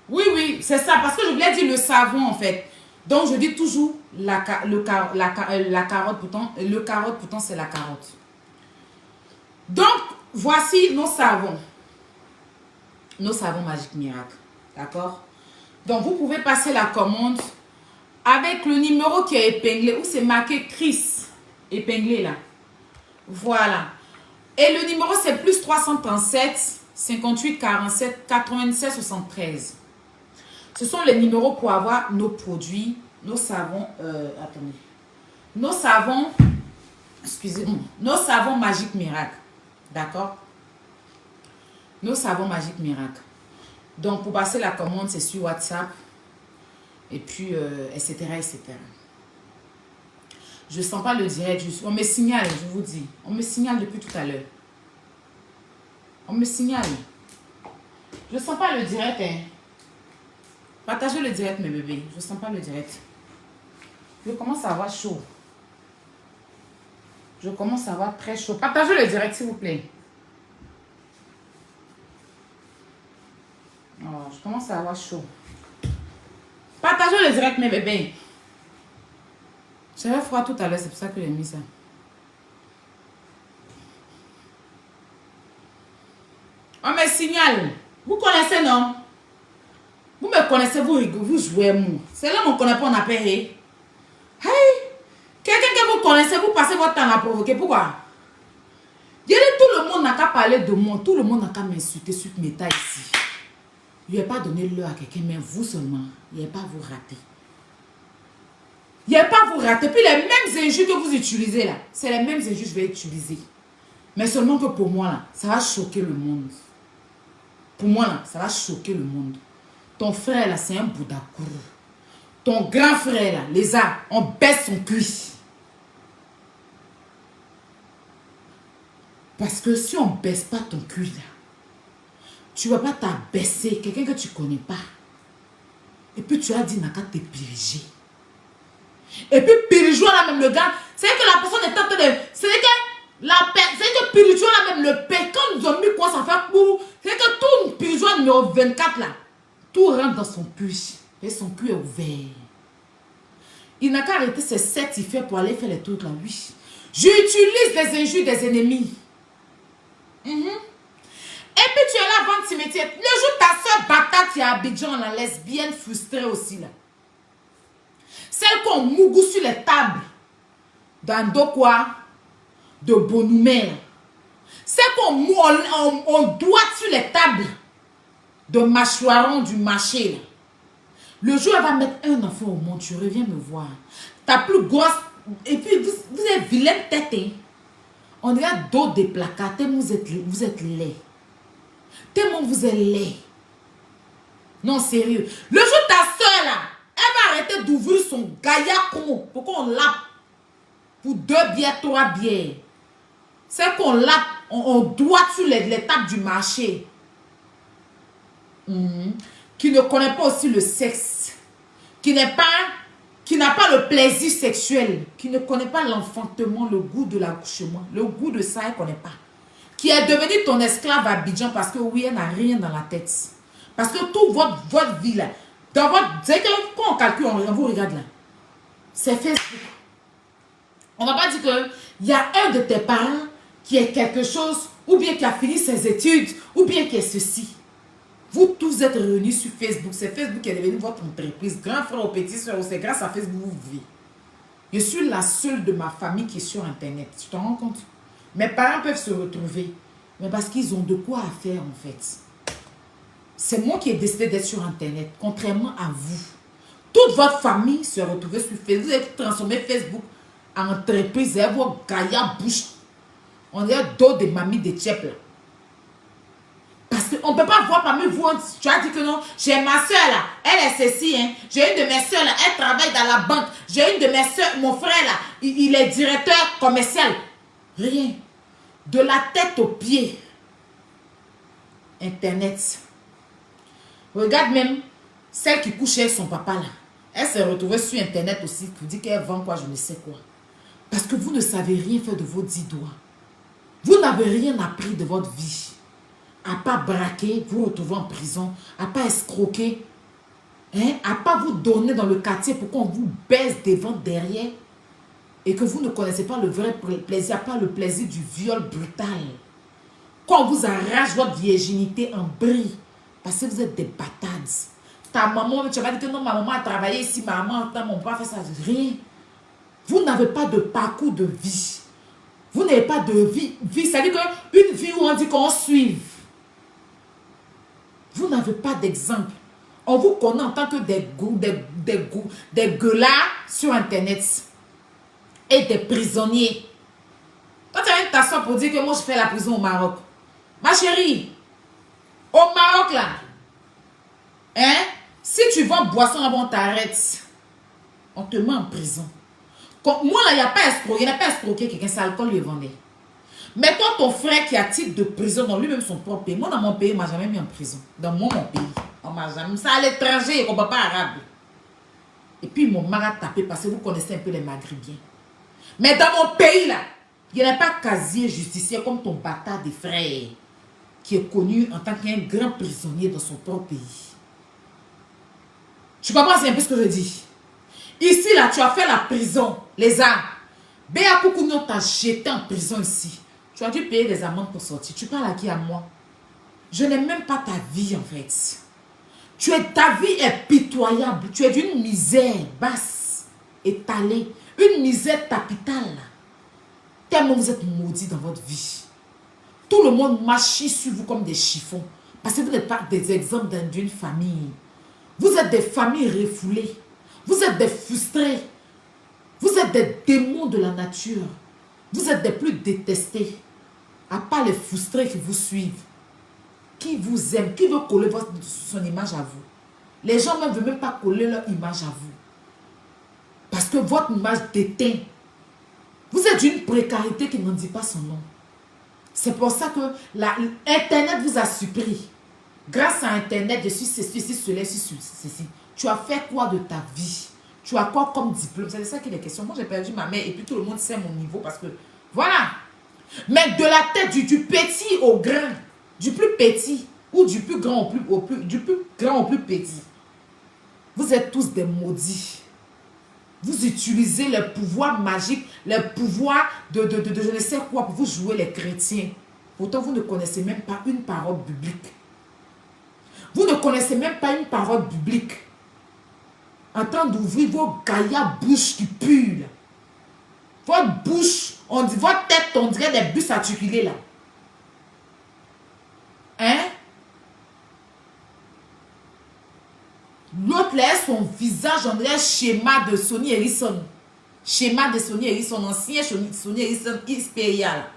Oui, c'est ça, parce que je voulais dire le savon en fait. Donc je dis toujours la carotte, pourtant c'est la carotte. Donc, voici nos savons. Nos savons Magique Miracle. D'accord? Donc, vous pouvez passer la commande avec le numéro qui est épinglé, où c'est marqué Chris. Épinglé là. Voilà. Et le numéro c'est plus 337 58 47 96 73. Ce sont les numéros pour avoir nos produits, nos savons. Attendez. Nos savons. Excusez-moi. Nos savons Magique Miracle. D'accord? Nos savons Magique Miracle. Donc, pour passer la commande, c'est sur WhatsApp. Et puis, etc., etc. Je ne sens pas le direct. On me signale, je vous dis. On me signale depuis tout à l'heure. On me signale. Je ne sens pas le direct, hein. Partagez le direct, mes bébés. Je ne sens pas le direct. Je commence à avoir chaud. Je commence à avoir très chaud. Partagez le direct, s'il vous plaît. Oh, je commence à avoir chaud. Partagez le direct, mes bébés. J'avais froid tout à l'heure, c'est pour ça que j'ai mis ça. On me signale. Vous connaissez, non? Vous me connaissez, vous jouez, moi. C'est là qu'on ne connaît pas, on appelle. Hey! Quelqu'un que vous connaissez, vous passez votre temps à provoquer. Pourquoi? Tout le monde n'a qu'à parler de moi. Tout le monde n'a qu'à m'insulter sur mes tas ici. Je ne vais pas donner l'heure à quelqu'un, mais vous seulement. Il n'y a pas à vous rater. Il n'y a pas à vous rater. Puis les mêmes injures que vous utilisez là, c'est les mêmes injures que je vais utiliser. Mais seulement que pour moi là, ça va choquer le monde. Pour moi là, ça va choquer le monde. Ton frère là, c'est un boudakour. Ton grand frère là, les a, on baisse son cuisse. Parce que si on ne baisse pas ton cul là, tu ne vas pas t'abaisser quelqu'un que tu ne connais pas. Et puis tu as dit n'a qu'à te piriger. Et puis pirigeons là même le gars. C'est que la personne est en train de. C'est que pirigeons là même le père. Quand nous avons mis quoi ça fait pour. C'est que tout pirigeons numéro 24 là. Tout rentre dans son cul. Et son cul est ouvert. Il n'a qu'à arrêter ses certifiés pour aller faire les trucs là. Oui. J'utilise les injures des ennemis. Et puis tu es là avant le cimetière. Le jour ta soeur Bata qui est à Abidjan, la lesbienne frustrée aussi là. Celle qu'on mougou sur les tables. Dans Dokwa. De Bonoumé. Celle qu'on doit sur les tables. De Mâchoiron du marché là. Le jour elle va mettre un enfant au monde, tu reviens me voir. Ta plus grosse. Et puis vous êtes vilaine tête. Hein? On regarde d'autres des placards. Tellement vous êtes laid. Tellement vous êtes laid. Non, sérieux. Le jour ta soeur là, elle va arrêter d'ouvrir son gaillac pour qu'on lappe. Pour 2 bières, 3 bières. C'est qu'on lappe, on doit sur les tables du marché. qui ne connaît pas aussi le sexe, qui n'a pas le plaisir sexuel, qui ne connaît pas l'enfantement, le goût de l'accouchement, le goût de ça, elle ne connaît pas. Qui est devenu ton esclave à Abidjan parce que oui, elle n'a rien dans la tête. Parce que toute votre vie là, dans votre, c'est que quand on calcule, on vous regarde là, c'est Facebook. On ne va pas dire qu'il y a un de tes parents qui est quelque chose, ou bien qui a fini ses études, ou bien qui est ceci. Vous tous êtes réunis sur Facebook. C'est Facebook qui est devenu votre entreprise. Grand frère ou petit soeur, c'est grâce à Facebook que vous vivez. Je suis la seule de ma famille qui est sur Internet. Tu te rends compte? Mes parents peuvent se retrouver. Mais parce qu'ils ont de quoi à faire en fait. C'est moi qui ai décidé d'être sur Internet. Contrairement à vous. Toute votre famille se retrouvait sur Facebook. Vous avez transformé Facebook en entreprise. Et vos gaillards bouches. On est dos de mamie de Tchèp là. Parce qu'on ne peut pas voir parmi vous, tu as dit que non, j'ai ma soeur là, elle est ceci, hein. J'ai une de mes soeurs là, elle travaille dans la banque. J'ai une de mes soeurs, mon frère là, il est directeur commercial. Rien. De la tête aux pieds. Internet. Regarde même celle qui couche avec son papa là. Elle s'est retrouvée sur Internet aussi pour dire qu'elle vend quoi, je ne sais quoi. Parce que vous ne savez rien faire de vos 10 doigts. Vous n'avez rien appris de votre vie. À pas braquer, vous retrouvez en prison. À pas escroquer. Hein? À pas vous donner dans le quartier pour qu'on vous baisse devant, derrière. Et que vous ne connaissez pas le vrai plaisir. Pas le plaisir du viol brutal. Qu'on vous arrache votre virginité en bris. Parce que vous êtes des bâtards. Ta maman, tu vas dire que non, ma maman a travaillé ici. Ma maman, mon père fait ça. Rien. Vous n'avez pas de parcours de vie. Vous n'avez pas de vie. C'est-à-dire qu'une vie où on dit qu'on suive. Vous n'avez pas d'exemple. On vous connaît en tant que des gueulards sur Internet. Et des prisonniers. Toi, tu viens de t'asseoir pour dire que moi, je fais la prison au Maroc. Ma chérie, au Maroc, là, hein, si tu vends boisson avant, on t'arrête. On te met en prison. Moi, là, il n'y a pas escroqué. Il n'y a pas escroqué quelqu'un, c'est l'alcool lui vendait. Mais toi, ton frère qui a titre de prison dans lui-même son propre pays. Moi, dans mon pays, il ne m'a jamais mis en prison. Dans mon pays, on m'a jamais. Ça à l'étranger, on ne parle pas arabe. Et puis, ils m'ont mal tapé parce que vous connaissez un peu les Maghrébiens. Mais dans mon pays, là, il n'y a pas casier justicier comme ton bâtard des frères qui est connu en tant qu'un grand prisonnier dans son propre pays. Tu comprends, c'est un peu ce que je dis. Ici, là, tu as fait la prison, les armes. Béa Koukouno t'a jeté en prison ici. Tu as dû payer des amendes pour sortir. Tu parles à qui? À moi? Je n'ai même pas ta vie en fait. Ta vie est pitoyable. Tu es d'une misère basse, étalée. Une misère capitale. Tellement vous êtes maudits dans votre vie. Tout le monde marche sur vous comme des chiffons. Parce que vous n'êtes pas des exemples d'une famille. Vous êtes des familles refoulées. Vous êtes des frustrés. Vous êtes des démons de la nature. Vous êtes des plus détestés. À part les frustrés qui vous suivent. Qui vous aiment. Qui veut coller son image à vous. Les gens ne veulent même pas coller leur image à vous. Parce que votre image déteint. Vous êtes d'une précarité qui n'en dit pas son nom. C'est pour ça que Internet vous a surpris. Grâce à Internet, je suis ceci, ceci. Tu as fait quoi de ta vie? Tu as quoi comme diplôme? C'est ça qui est la question. Moi, j'ai perdu ma mère et puis tout le monde sait mon niveau parce que, voilà. Mais de la tête du petit au grand, du plus petit ou du plus grand du plus grand au plus petit, vous êtes tous des maudits. Vous utilisez le pouvoir magique, le pouvoir de je ne sais quoi pour vous jouer les chrétiens. Pourtant, vous ne connaissez même pas une parole biblique. Vous ne connaissez même pas une parole biblique. En train d'ouvrir vos gaillards bouches qui puent. Votre bouche, votre tête, on dirait des bus articulés là. Hein? L'autre là, son visage, on dirait schéma de Sony Ericsson. Schéma de Sony Ericsson, ancien Sony Ericsson Xperia.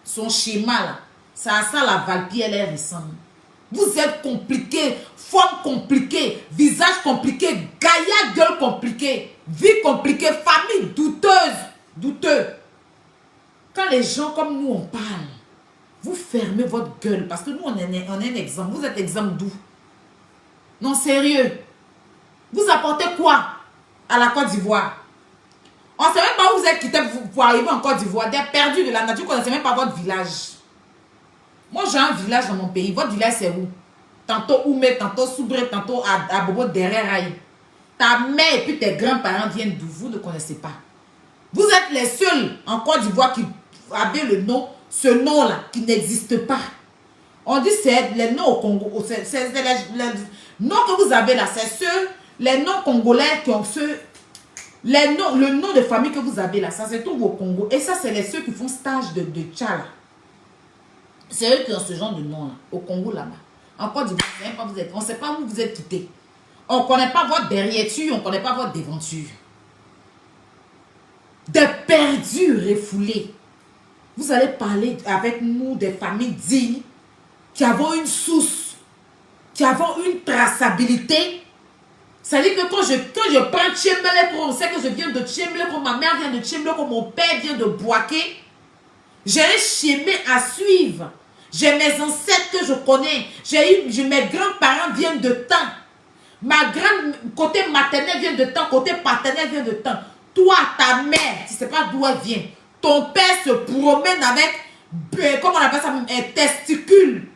Son schéma là. Ça sent la Valpy, elle est récente. Vous êtes compliqué, forme compliquée, visage compliqué, gaillard gueule compliqué, vie compliquée, famille douteuse, douteux. Quand les gens comme nous on parle, vous fermez votre gueule parce que nous on est un exemple. Vous êtes exemple d'où? Non, sérieux. Vous apportez quoi à la Côte d'Ivoire? On ne sait même pas où vous êtes quitté pour arriver en Côte d'Ivoire. Des perdus de la nature, vous ne connaissez même pas votre village. Moi, j'ai un village dans mon pays. Votre village, c'est où? Tantôt Oumé, tantôt Soubré, tantôt à Bobo, derrière Raï. Ta mère et puis tes grands-parents viennent d'où? Vous ne connaissez pas. Vous êtes les seuls en Côte d'Ivoire qui avaient le nom, ce nom-là, qui n'existe pas. On dit c'est les noms au Congo. C'est les noms que vous avez là, c'est ceux, les noms congolais qui ont ceux, le nom de famille que vous avez là, ça se trouve au Congo. Et ça, c'est ceux qui font stage de Tchala. C'est eux qui ont ce genre de nom là, au Congo là-bas. En Côte d'Ivoire, on ne sait pas où vous êtes quitté. On ne connaît pas votre derrière-tu, on ne connaît pas votre devanture. Des perdus refoulés. Vous allez parler avec nous des familles dignes qui avons une source, qui avons une traçabilité. Ça dit que quand je prends Tchembele, on sait que je viens de Tchembele, que ma mère vient de Tchembele, que mon père vient de Boaké. J'ai un chemin à suivre. J'ai mes ancêtres que je connais. Mes grands-parents viennent de temps. Ma grande, côté maternel vient de temps, côté paternel vient de temps. Toi, ta mère, tu ne sais pas d'où elle vient. Ton père se promène avec, comment on appelle ça, un testicule.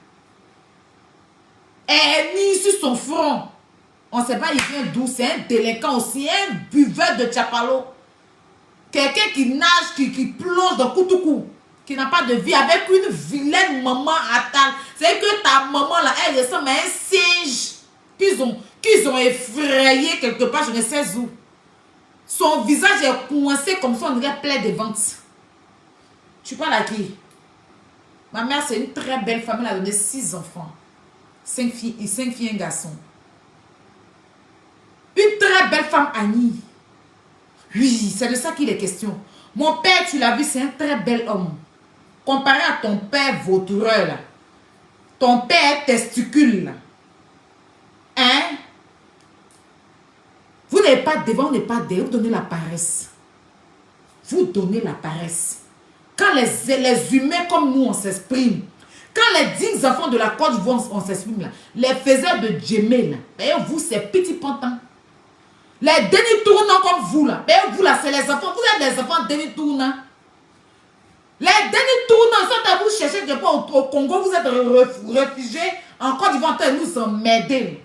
Elle est mise sur son front. On ne sait pas il vient d'où. C'est un délinquant aussi, un buveur de tchapalo. Quelqu'un qui nage, qui plonge dans Koutoukou, qui n'a pas de vie, avec une vilaine maman à table. C'est que ta maman là, elle ressemble à un singe qu'ils ont effrayé quelque part, je ne sais où. Son visage est coincé comme ça, on dirait plein de ventes. Tu parles à qui? Ma mère, c'est une très belle femme, elle a donné 6 enfants. 5 filles et un garçon. Une très belle femme, Annie. Oui, c'est de ça qu'il est question. Mon père, tu l'as vu, c'est un très bel homme. Comparé à ton père vautoureur, là. Ton père testicule, là. Hein? Vous n'êtes pas devant, vous n'êtes pas derrière, vous donnez la paresse. Vous donnez la paresse. Quand les humains comme nous, on s'exprime, quand les dignes enfants de la Côte d'Ivoire, on s'exprime là, les faiseurs de Djemé, là, ben vous, c'est petit pantin. Les Denis tournants comme vous, là, ben vous, là, c'est les enfants, vous êtes des enfants Denis tournants. Les Denis tournants, sont à vous chercher depuis au Congo, vous êtes réfugiés en Côte d'Ivoire, nous emmerder.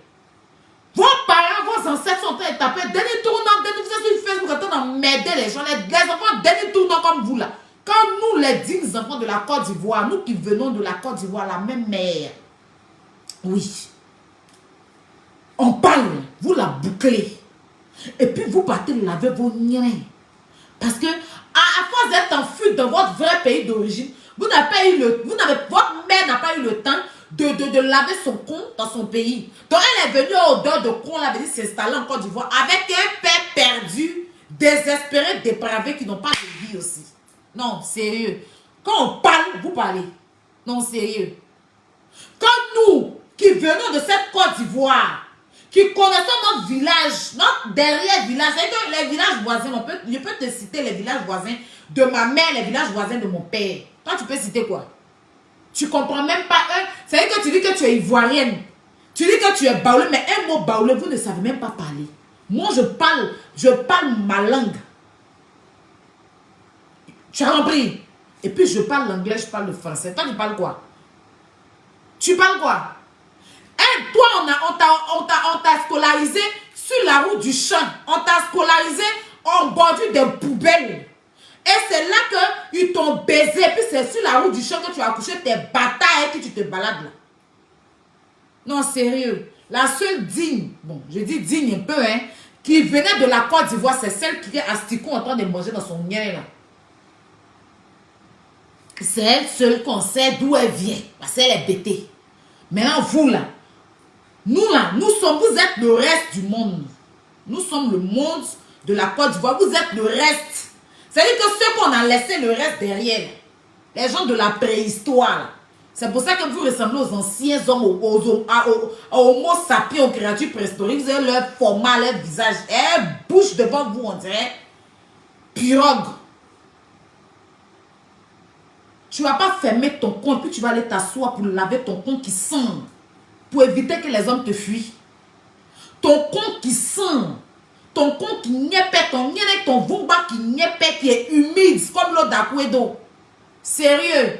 Vos parents, vos ancêtres sont en train de taper Denis tournants, vous êtes sur Facebook, en train d'emmerder les gens, les enfants Denis tournants comme vous, là. Quand nous, les dignes enfants de la Côte d'Ivoire, nous qui venons de la Côte d'Ivoire, la même mère, oui, on parle, vous la bouclez. Et puis vous partez laver vos niens. Parce que, à force d'être en fuite dans votre vrai pays d'origine, votre mère n'a pas eu le temps de laver son con dans son pays. Donc elle est venue à odeur de con, elle est venue s'installer en Côte d'Ivoire avec un père perdu, désespéré, dépravé, qui n'ont pas de vie aussi. Non, sérieux. Quand on parle, vous parlez. Non, sérieux. Quand nous, qui venons de cette Côte d'Ivoire, qui connaissons notre village, notre derrière village, les villages voisins, je peux te citer les villages voisins de ma mère, les villages voisins de mon père. Toi, tu peux citer quoi? Tu comprends même pas un. C'est-à-dire que tu dis que tu es ivoirienne. Tu dis que tu es baoulé, mais un mot baoulé, vous ne savez même pas parler. Moi, je parle ma langue. Tu as compris? Et puis je parle l'anglais, je parle le français. Toi, tu parles quoi? Tu parles quoi? Hein, toi, on t'a scolarisé sur la route du champ. On t'a scolarisé en bordure des poubelles. Et c'est là qu'ils t'ont baisé. Et puis c'est sur la route du champ que tu as accouché tes batailles et que tu te balades là. Non, sérieux. La seule digne, bon, je dis digne un peu, hein, qui venait de la Côte d'Ivoire, c'est celle qui vient à Sticon en train de manger dans son mien là. C'est elle seule qu'on sait d'où elle vient. Parce qu'elle est bêtée. Maintenant, vous là, vous êtes le reste du monde. Nous sommes le monde de la Côte d'Ivoire. Vous êtes le reste. C'est-à-dire que ceux qu'on a laissé le reste derrière, les gens de la préhistoire, c'est pour ça que vous ressemblez aux anciens hommes, aux homo sapiens, aux créatures préhistoriques. Vous avez leur format, leur visage. Elles bougent devant vous, on dirait pirogue. Tu ne vas pas fermer ton compte, puis tu vas aller t'asseoir pour laver ton compte qui sent, pour éviter que les hommes te fuient. ton compte qui sent, ton compte qui niépète, ton vumba qui niépète, qui est humide, comme l'eau d'Aquedo. Sérieux.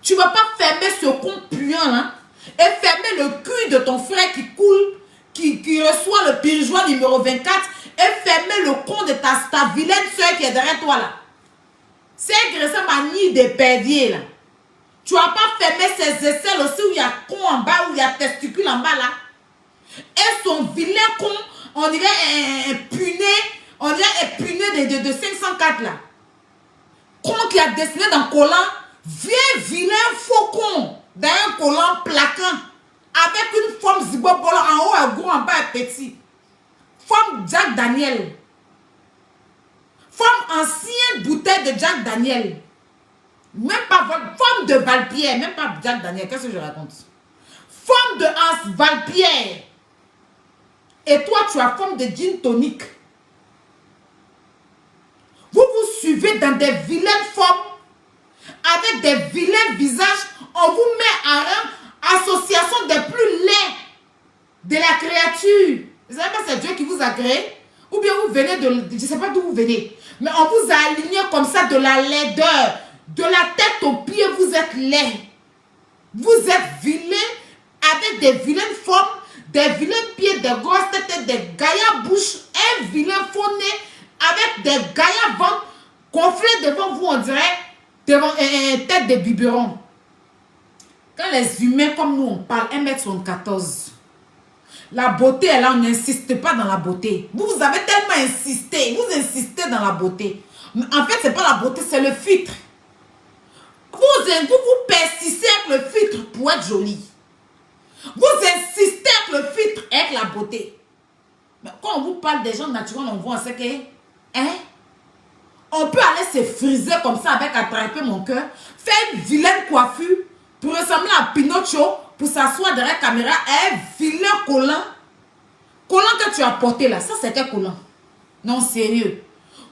Tu ne vas pas fermer ce compte puant là et fermer le cul de ton frère qui coule, qui reçoit le pirigeois numéro 24 et fermer le compte de ta vilaine soeur qui est derrière toi là. C'est agressant manie de perdier là. Tu vas pas fermer ses aisselles aussi où il y a con en bas, où il y a testicule en bas là. Et son vilain con, on dirait un puné de 504 là. Con qui a dessiné dans le collant, vilain faux con, dans un collant plaquant, avec une forme zibobolo en haut, à gros, en bas, à petit. Forme Jack Daniel. Forme ancienne bouteille de Jack Daniel. Même pas forme de Valpierre, même pas Jack Daniel, qu'est-ce que je raconte? Forme de Hans Valpierre. Et toi, tu as forme de gin tonic. Vous vous suivez dans des vilaines formes, avec des vilains visages. On vous met en rang association des plus laids de la créature. Vous savez pas, c'est Dieu qui vous a créé? Ou bien vous venez de... Je ne sais pas d'où vous venez. Mais on vous a aligné comme ça de la laideur. De la tête aux pieds, vous êtes laid. Vous êtes vilain avec des vilaines formes, des vilains pieds, des grosses têtes, des gaillards bouches, un vilain faux nez avec des gaillards ventres gonflés devant vous, on dirait devant une tête de biberon. Quand les humains comme nous, on parle 1m74, la beauté, là, on n'insiste pas dans la beauté. Vous avez tellement insisté, vous insistez dans la beauté. Mais en fait, ce n'est pas la beauté, c'est le filtre. Vous persistez avec le filtre pour être joli. Vous insistez avec le filtre avec la beauté. Mais quand on vous parle des gens naturels, on voit, on sait que, hein, on peut aller se friser comme ça avec attraper mon cœur, faire une vilaine coiffure pour ressembler à Pinocchio, pour s'asseoir derrière la caméra, un vilain collant. Collant que tu as porté là, ça c'est quel collant? Non, sérieux.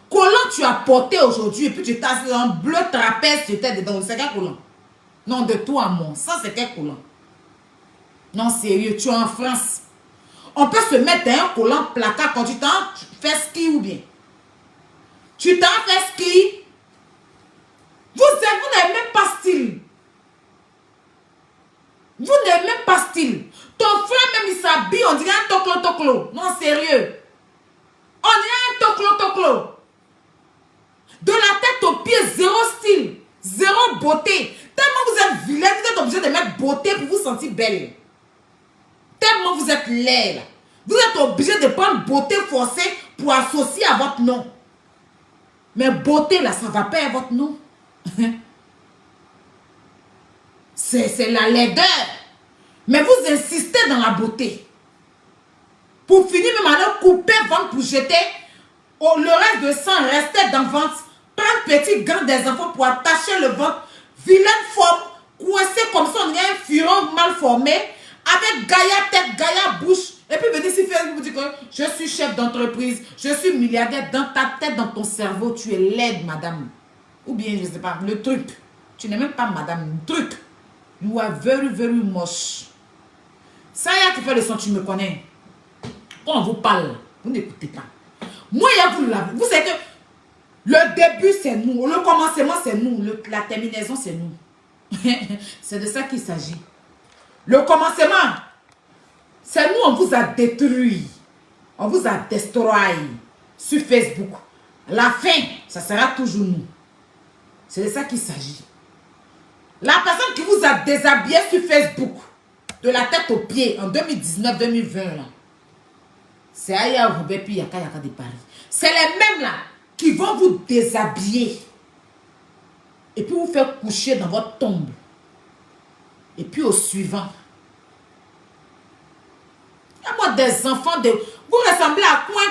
Collant tu as porté aujourd'hui et puis tu t'as un bleu trapèze, tu étais dedans. C'est quel collant? Non, de toi à moi. Ça c'est quel collant? Non, sérieux, tu es en France. On peut se mettre un collant placard quand tu t'en fais ski ou bien. Tu t'en fais ski. Vous n'avez même pas style. Vous n'avez même pas style. Ton frère même il s'habille, on dirait un toclo-toclo. Non, sérieux. On dirait un toclo-toclo. De la tête aux pieds, zéro style, zéro beauté. Tellement vous êtes vilain, vous êtes obligé de mettre beauté pour vous sentir belle. Tellement vous êtes laid là. Vous êtes obligé de prendre beauté forcée pour associer à votre nom. Mais beauté là, ça ne va pas à votre nom. C'est la laideur. Mais vous insistez dans la beauté. Pour finir, même alors couper ventre pour jeter. Le reste de sang restait dans le ventre. Prendre petit gant des enfants pour attacher le ventre. Vilaine forme, coincé comme ça, on a un furon mal formé. Avec gaillard tête, gaillard bouche. Et puis venez ici faire, vous dire que je suis chef d'entreprise, je suis milliardaire. Dans ta tête, dans ton cerveau, tu es laide, madame. Ou bien, je ne sais pas, le truc. Tu n'es même pas madame, le truc. You are very, very moche. Ça y a qui fait le son, tu me connais. Quand on vous parle, vous n'écoutez pas. Moi, il y a vous là. Vous savez que le début, c'est nous. Le commencement, c'est nous. La terminaison, c'est nous. C'est de ça qu'il s'agit. Le commencement, c'est nous, on vous a détruit. On vous a destroy sur Facebook. La fin, ça sera toujours nous. C'est de ça qu'il s'agit. La personne qui vous a déshabillé sur Facebook, de la tête aux pieds, en 2019-2020, c'est Aya Roubé puis Yaka Yaka de Paris. C'est les mêmes là qui vont vous déshabiller. Et puis vous faire coucher dans votre tombe. Et puis au suivant. Il y a moi des enfants de... Vous ressemblez à coin.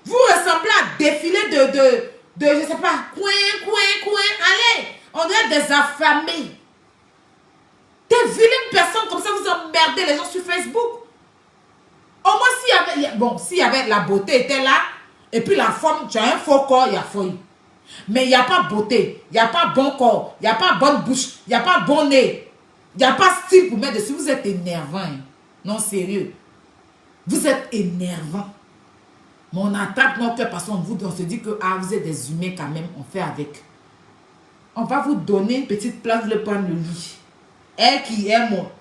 Vous ressemblez à défiler de je sais pas, coin. Allez, on est des affamés. Des vilaines personnes comme ça, vous emmerdez les gens sur Facebook. Au moins, s'il y avait la beauté était là, et puis la forme, tu as un faux corps, il y a feuille. Mais il n'y a pas beauté, il n'y a pas bon corps, il n'y a pas bonne bouche, il n'y a pas bon nez, il n'y a pas style pour mettre dessus. Vous êtes énervant. Hein. Non, sérieux. Vous êtes énervant. Mais on attrape notre cœur parce qu'on se dit que ah, vous êtes des humains quand même, on fait avec. On va vous donner une petite place, le prendre le lit. Elle qui est moi,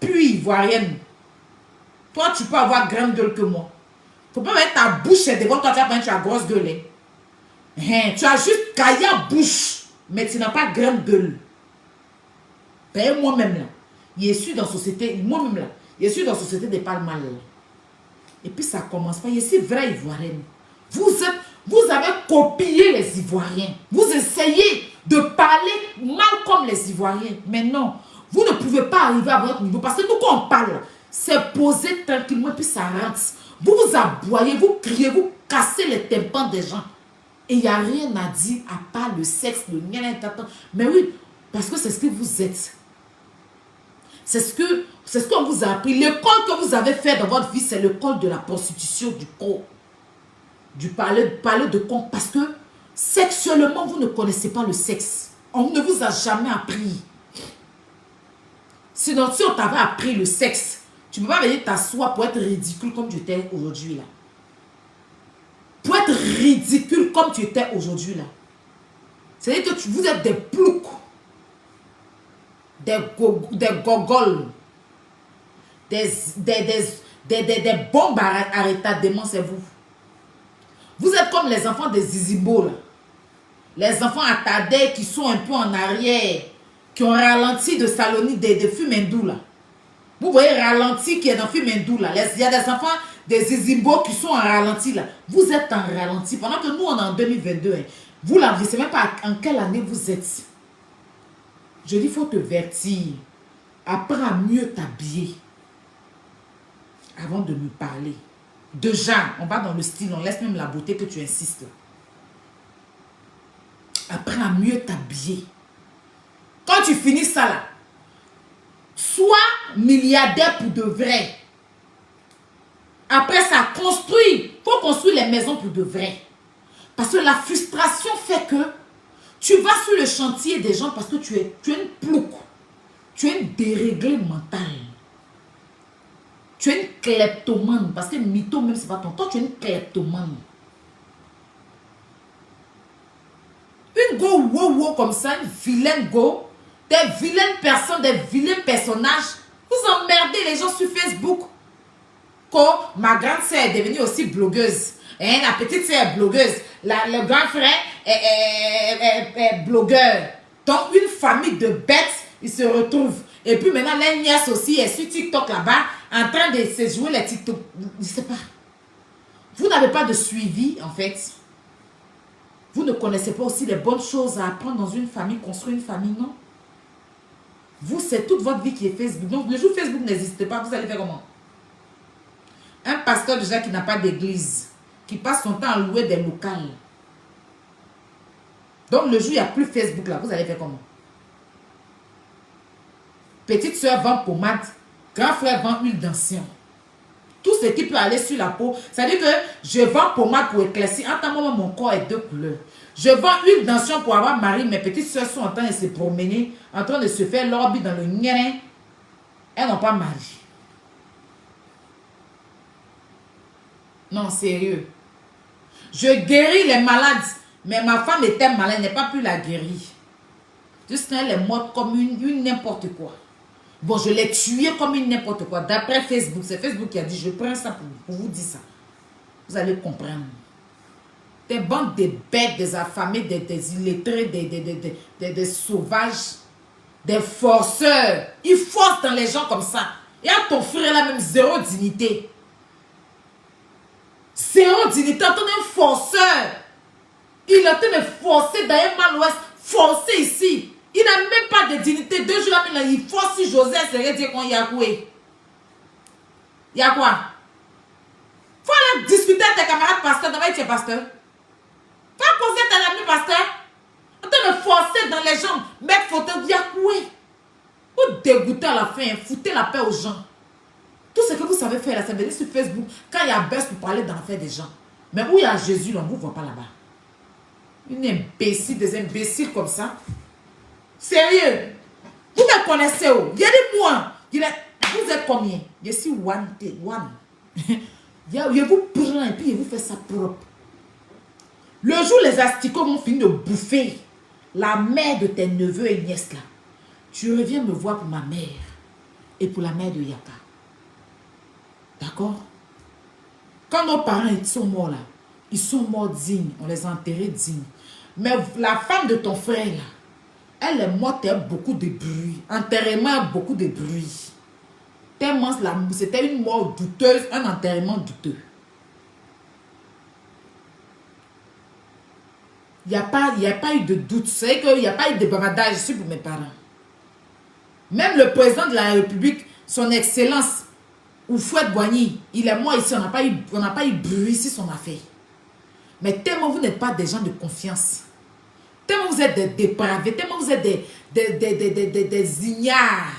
puis ivoirienne. Toi, tu peux avoir grande gueule que moi. Faut pas mettre ta bouche devant toi, tu as grosse gueule. Hein? Tu as juste caillé bouche, mais tu n'as pas grande gueule. Ben, moi-même là, je suis dans la société, moi-même là, je suis dans la société des Palmas. Et puis ça commence pas. Je suis vraie ivoirienne. Vous avez copié les Ivoiriens. Vous essayez de parler mal comme les Ivoiriens. Mais non, vous ne pouvez pas arriver à votre niveau. Parce que nous, quand on parle, c'est posé tranquillement et puis ça rentre. Vous vous aboyez, vous criez, vous cassez les tympans des gens. Et il n'y a rien à dire à part le sexe, le nien. Mais oui, parce que c'est ce que vous êtes. C'est ce qu'on vous a appris. L'école que vous avez fait dans votre vie, c'est l'école de la prostitution du corps. Du parler de corps. Parce que sexuellement, vous ne connaissez pas le sexe. On ne vous a jamais appris. Sinon, si on t'avait appris le sexe, tu ne peux pas venir t'asseoir pour être ridicule comme tu étais aujourd'hui là. Pour être ridicule comme tu étais aujourd'hui là. C'est-à-dire que vous êtes des ploucs. Des gogoles, des bombes à retardement, c'est vous. Vous êtes comme les enfants des Zizimbo, là. Les enfants attardés qui sont un peu en arrière, qui ont ralenti de Saloni, de Fumendou, là. Vous voyez ralenti qui est dans Fumendou, là. Il y a des enfants des Zizimbo qui sont en ralenti, là. Vous êtes en ralenti. Pendant que nous, on est en 2022. Hein. Vous, là, je ne sais même pas en quelle année vous êtes. Je dis, il faut te vertir. Apprends à mieux t'habiller. Avant de me parler. Déjà, on va dans le style, on laisse même la beauté que tu insistes. Apprends à mieux t'habiller. Quand tu finis ça là, sois milliardaire pour de vrai. Après ça, construis. Il faut construire les maisons pour de vrai. Parce que la frustration fait que tu vas sur le chantier des gens parce que tu es une plouc. Tu es une déréglée mentale. Tu es une kleptomane. Parce que mytho, même c'est pas ton temps, tu es une kleptomane. Une go wow comme ça, une vilaine go. Des vilaines personnes, des vilains personnages. Vous emmerdez les gens sur Facebook. Quand ma grande sœur est devenue aussi blogueuse. Hein, la petite sœur est blogueuse. Le grand frère est blogueur. Donc, une famille de bêtes, ils se retrouvent. Et puis maintenant, la nièce aussi est sur TikTok là-bas, en train de se jouer les TikTok. Je ne sais pas. Vous n'avez pas de suivi, en fait. Vous ne connaissez pas aussi les bonnes choses à apprendre dans une famille, construire une famille, non? Vous, c'est toute votre vie qui est Facebook. Donc, le jour où Facebook n'existe pas, vous allez faire comment? Un pasteur déjà qui n'a pas d'église, qui passe son temps à louer des locales. Donc, le jour où il n'y a plus Facebook là, vous allez faire comment? Petite soeur vend pommade, grand frère vend huile d'ancien. Tout ce qui peut aller sur la peau. C'est-à-dire que je vends pommade pour éclaircir. En tant que mon corps est deux couleurs. Je vends huile d'ancien pour avoir mari. Mes petites soeurs sont en train de se promener, en train de se faire lobby dans le nien. Elles n'ont pas mari. Non, sérieux. Je guéris les malades. Mais ma femme était malade, elle n'a pas pu la guérir. Juste qu'elle est morte comme une n'importe quoi. Bon, je l'ai tuée comme une n'importe quoi. D'après Facebook, c'est Facebook qui a dit, je prends ça pour vous dire ça. Vous allez comprendre. Des bandes de bêtes, des affamés, des illettrés, des sauvages, des forceurs. Ils forcent dans les gens comme ça. Et à ton frère là même, zéro dignité. Zéro dignité. Entendez un forceur. Il est en train de forcer dans un mal-ouest. Forcer ici. Il n'a même pas de dignité. 2 jours après, il force si Joseph serait dire qu'on y a quoi. Il y a quoi? Il faut aller discuter avec tes camarades pasteurs. D'abord, tu es pasteur. Va causer tes amis pasteurs. En train de forcer dans les gens. Mettre photo, il y a quoi? Vous dégoûtez à la fin. Foutez la paix aux gens. Tout ce que vous savez faire là, c'est venir sur Facebook. Quand il y a baisse pour parler dans l'affaire des gens. Mais où il y a Jésus, là, on ne vous voit pas là-bas. Une imbécile, des imbéciles comme ça. Sérieux. Vous me connaissez où? Regardez-moi. Vous êtes combien? Je suis one. Je vous prends et puis je vous fais ça propre. Le jour où les asticots vont finir de bouffer la mère de tes neveux et nièces là, tu reviens me voir pour ma mère et pour la mère de Yaka. D'accord? Quand nos parents sont morts là, ils sont morts dignes, on les a enterrés dignes. Mais la femme de ton frère là, elle est morte avec beaucoup de bruit. Enterrement, beaucoup de bruit. Tellement c'était une mort douteuse, un enterrement douteux. Il n'y a pas eu de doute. C'est qu'il n'y a pas eu de bavardage ici pour mes parents. Même le président de la République, son excellence, Oufouette Boigny, il est mort ici. On n'a pas eu bruit ici son affaire. Mais tellement vous n'êtes pas des gens de confiance. Tellement vous êtes des dépravés. Tellement vous êtes des ignares.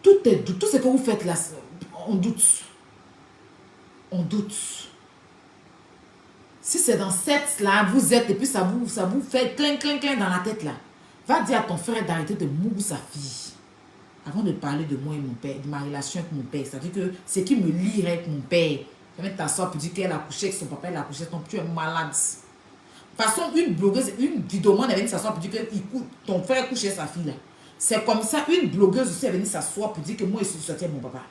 Tout est doute. Tout ce que vous faites là, on doute. On doute. Si c'est dans cette là, vous êtes et puis ça vous fait clin dans la tête là. Va dire à ton frère d'arrêter de mouiller sa fille. Avant de parler de moi et mon père, de ma relation avec mon père. C'est-à-dire que c'est qui me lie avec mon père. Tu vas t'asseoir pour dire qu'elle a couché avec son papa, elle a couché avec ton... Tu es malade. De toute façon, une blogueuse, une vidéomane est venue s'asseoir pour dire que ton frère a couché avec sa fille là. C'est comme ça, une blogueuse aussi est venue s'asseoir pour dire que moi je suis sortie avec mon papa.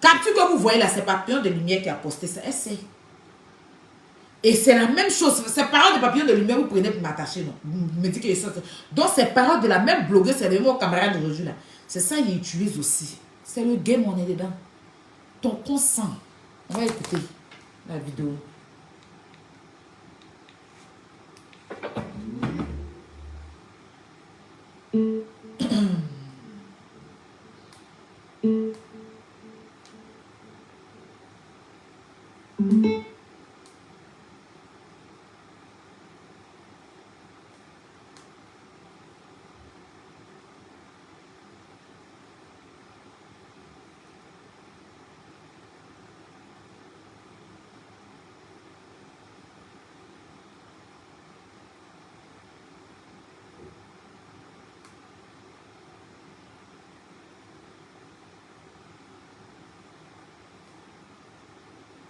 Capture que vous voyez là, c'est Papillon de Lumière qui a posté ça. Essaye. Et c'est la même chose. Ces paroles de Papillon de Lumière, vous prenez pour m'attacher, non? Vous me dites que je sors. Donc, ces paroles de la même blogueuse, c'est le mon camarade d'aujourd'hui là. C'est ça qu'il utilise aussi. C'est le game, on est dedans. Ton consent. On va écouter la vidéo.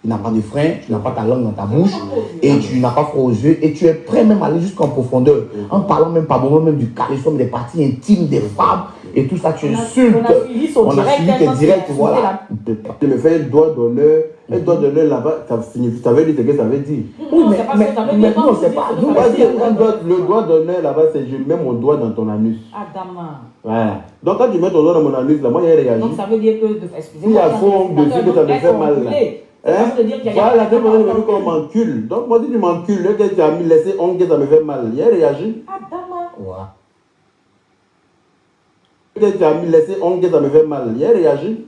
Tu n'as pas de frein, tu n'as pas ta langue dans ta bouche, et tu n'as pas froid aux yeux, et tu es prêt même à aller jusqu'en profondeur, en parlant même par moment même du calcium, des parties intimes des femmes, et tout ça, tu insultes. On a suivi tes directs, voilà. Tu me fais un doigt d'honneur là-bas, ça veut dire ce que ça veut dire. Oui, mais non, c'est pas. Le doigt d'honneur là-bas, c'est je mets mon doigt dans ton anus. Adama. Voilà. Donc quand tu mets ton doigt dans mon anus, là, moi j'ai réagi. Donc ça veut dire que, excusez-moi, il y a fond dessus que ça me fait mal là. Ça veut dire qu'il y a... Voilà, c'est pour ça que qu'on m'encule. Donc moi si tu m'encules, le gars tu as mis laissé ongle, ça me fait mal. Il a réagi. Adama. Ouais. Le gars tu as mis laissé ongle, ça me fait mal. Il a réagi.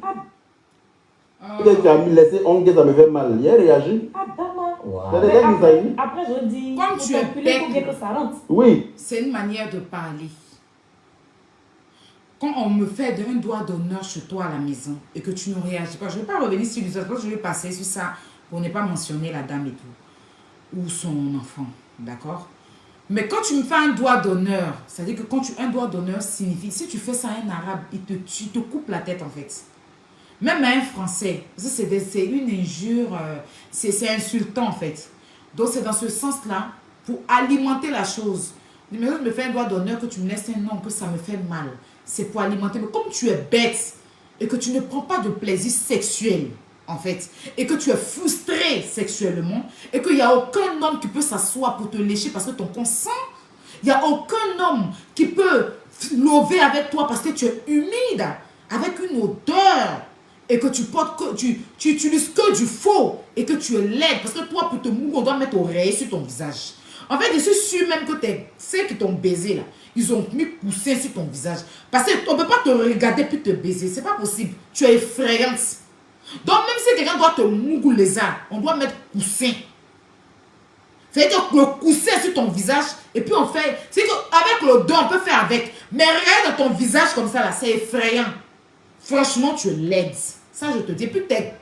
Le gars tu as mis laissé ongle, ça me fait mal. Il a réagi. Adama. Ouais. Après je dis, comme tu es bête, que ça rentre. Oui. c'est une manière de parler. Quand on me fait un doigt d'honneur chez toi à la maison et que tu ne réagis pas, je ne vais pas revenir sur l'histoire, je vais passer sur ça pour ne pas mentionner la dame et tout, ou son enfant, d'accord? Mais quand tu me fais un doigt d'honneur, c'est-à-dire que un doigt d'honneur signifie, si tu fais ça à un arabe, il te coupe la tête en fait. Même à un français, c'est une injure, c'est insultant en fait. Donc c'est dans ce sens-là, pour alimenter la chose. Mais je me fais un doigt d'honneur, que tu me laisses un nom, que ça me fait mal. C'est pour alimenter. Mais comme tu es bête et que tu ne prends pas de plaisir sexuel, en fait, et que tu es frustré sexuellement, et qu'il n'y a aucun homme qui peut s'asseoir pour te lécher parce que ton consent, il n'y a aucun homme qui peut lever avec toi parce que tu es humide, avec une odeur, et que tu portes, tu utilises que du faux, et que tu es laide, parce que toi, pour te mouiller, on doit mettre oreiller sur ton visage. En fait, je suis sûre même que ceux qui t'ont baisé là, ils ont mis coussin sur ton visage. Parce qu'on ne peut pas te regarder puis te baiser. C'est pas possible. Tu es effrayante. Donc, même si quelqu'un doit te mouiller les arts, on doit mettre coussin. C'est-à-dire que le coussin sur ton visage, et puis on fait. C'est qu'avec le dos, on peut faire avec. Mais regarde ton visage comme ça là, c'est effrayant. Franchement, tu es laide. Ça, je te dis. Puis c'est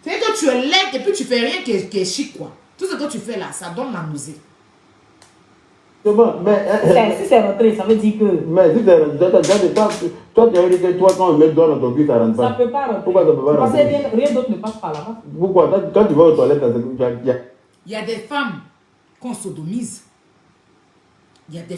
que tu es laide et puis tu fais rien qui est chic, quoi. Tout ce que tu fais là, ça donne la nausée. C'est bon, mais... Si c'est rentré, ça veut dire que... Mais si c'est rentré, toi tu as dit que toi quand on met le doigt dans ton cul, ça rentre pas. Ça ne peut pas rentrer. Pourquoi ça peut pas Parce que rentrer? rien d'autre ne passe par là-bas. Pourquoi? Quand tu vas aux toilettes, Il y a des femmes qu'on sodomise. Il y a des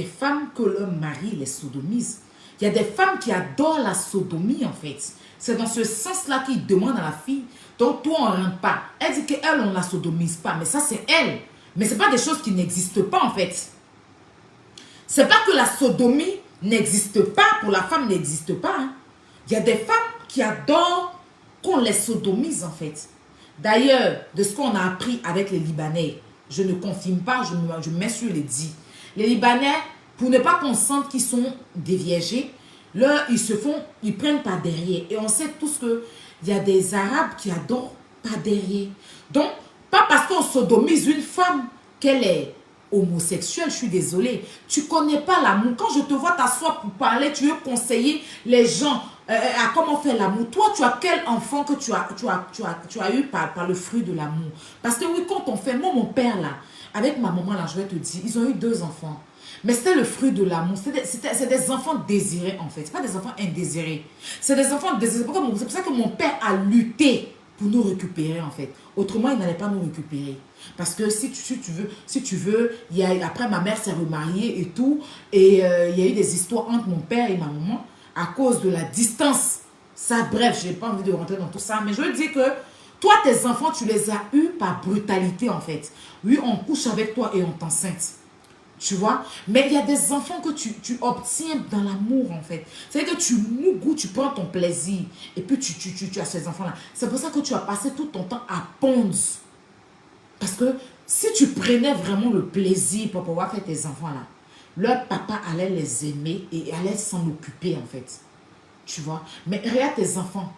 femmes que leur mari les sodomise. Il y a des femmes qui adorent la sodomie en fait. C'est dans ce sens-là qu'ils demandent à la fille. Donc toi, on ne rentre pas. Elle dit qu'elle, on ne la sodomise pas. Mais ça, c'est elle. Mais ce n'est pas des choses qui n'existent pas en fait. C'est pas que la sodomie n'existe pas, pour la femme n'existe pas. Hein. Il y a des femmes qui adorent qu'on les sodomise en fait. D'ailleurs, de ce qu'on a appris avec les Libanais, je ne confirme pas, je mets sur les dits. Les Libanais, pour ne pas qu'on sente qu'ils sont déviégés, là, ils prennent par derrière. Et on sait tous qu'il y a des Arabes qui adorent par derrière. Donc, pas parce qu'on sodomise une femme qu'elle est homosexuelle, je suis désolée. Tu ne connais pas l'amour. Quand je te vois t'asseoir pour parler, tu veux conseiller les gens à comment faire l'amour. Toi, tu as quel enfant que tu as eu par le fruit de l'amour? Parce que oui, quand on fait, moi, mon père là, avec ma maman là, je vais te dire, ils ont eu 2 enfants. Mais c'était le fruit de l'amour. C'est des enfants désirés en fait. Ce pas des enfants indésirés. C'est des enfants désirés. C'est pour ça que mon père a lutté pour nous récupérer en fait. Autrement, il n'allait pas nous récupérer. Parce que si tu veux, après ma mère s'est remariée et tout. Et il y a eu des histoires entre mon père et ma maman à cause de la distance. Ça, bref, je n'ai pas envie de rentrer dans tout ça. Mais je veux dire que toi, tes enfants, tu les as eus par brutalité en fait. Oui, on couche avec toi et on t'enceinte. Tu vois? Mais il y a des enfants que tu obtiens dans l'amour, en fait. C'est-à-dire que tu mougou, tu prends ton plaisir. Et puis, tu as ces enfants-là. C'est pour ça que tu as passé tout ton temps à pondre. Parce que si tu prenais vraiment le plaisir pour pouvoir faire tes enfants-là, leur papa allait les aimer et allait s'en occuper, en fait. Tu vois? Mais regarde tes enfants.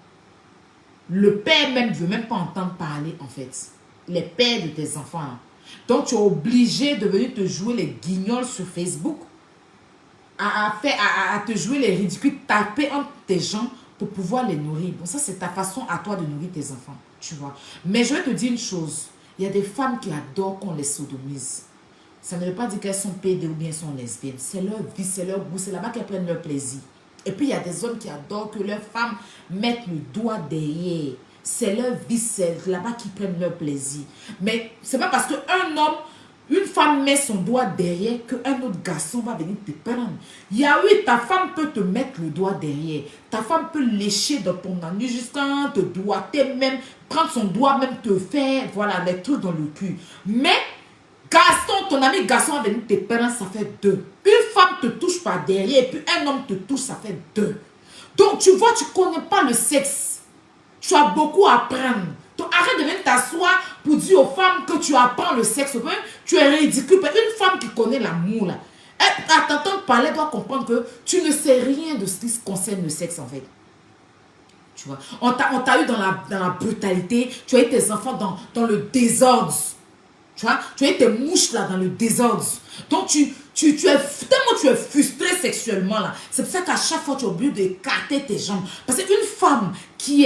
Le père même ne veut même pas entendre parler, en fait. Les pères de tes enfants, là. Donc, tu es obligé de venir te jouer les guignols sur Facebook, à te jouer les ridicules, taper entre tes jambes pour pouvoir les nourrir. Bon, ça, c'est ta façon à toi de nourrir tes enfants, tu vois. Mais je vais te dire une chose. Il y a des femmes qui adorent qu'on les sodomise. Ça ne veut pas dire qu'elles sont pédées ou bien sont lesbiennes. C'est leur vie, c'est leur goût, c'est là-bas qu'elles prennent leur plaisir. Et puis, il y a des hommes qui adorent que leurs femmes mettent le doigt derrière. C'est leur vie, c'est là-bas qu'ils prennent leur plaisir. Mais c'est pas parce qu'un homme, une femme met son doigt derrière qu'un autre garçon va venir te prendre. Il y a oui, ta femme peut te mettre le doigt derrière. Ta femme peut lécher dans ton anus jusqu'à te doigter même, prendre son doigt même te faire, voilà, les trucs dans le cul. Mais, garçon, ton ami garçon va venir te prendre, ça fait 2. Une femme te touche par derrière et puis un homme te touche, ça fait 2. Donc, tu vois, tu connais pas le sexe. Tu as beaucoup à apprendre. Donc, arrête de venir t'asseoir pour dire aux femmes que tu apprends le sexe. Tu es ridicule. Une femme qui connaît l'amour, là, à t'entendre parler, doit comprendre que tu ne sais rien de ce qui concerne le sexe, en fait. Tu vois, on t'a eu dans la brutalité. Tu as eu tes enfants dans le désordre. Tu vois, tu as eu tes mouches, là, dans le désordre. Donc, tellement tu es frustré sexuellement, là. C'est pour ça qu'à chaque fois, tu es obligé d'écarter tes jambes. Parce qu'une femme qui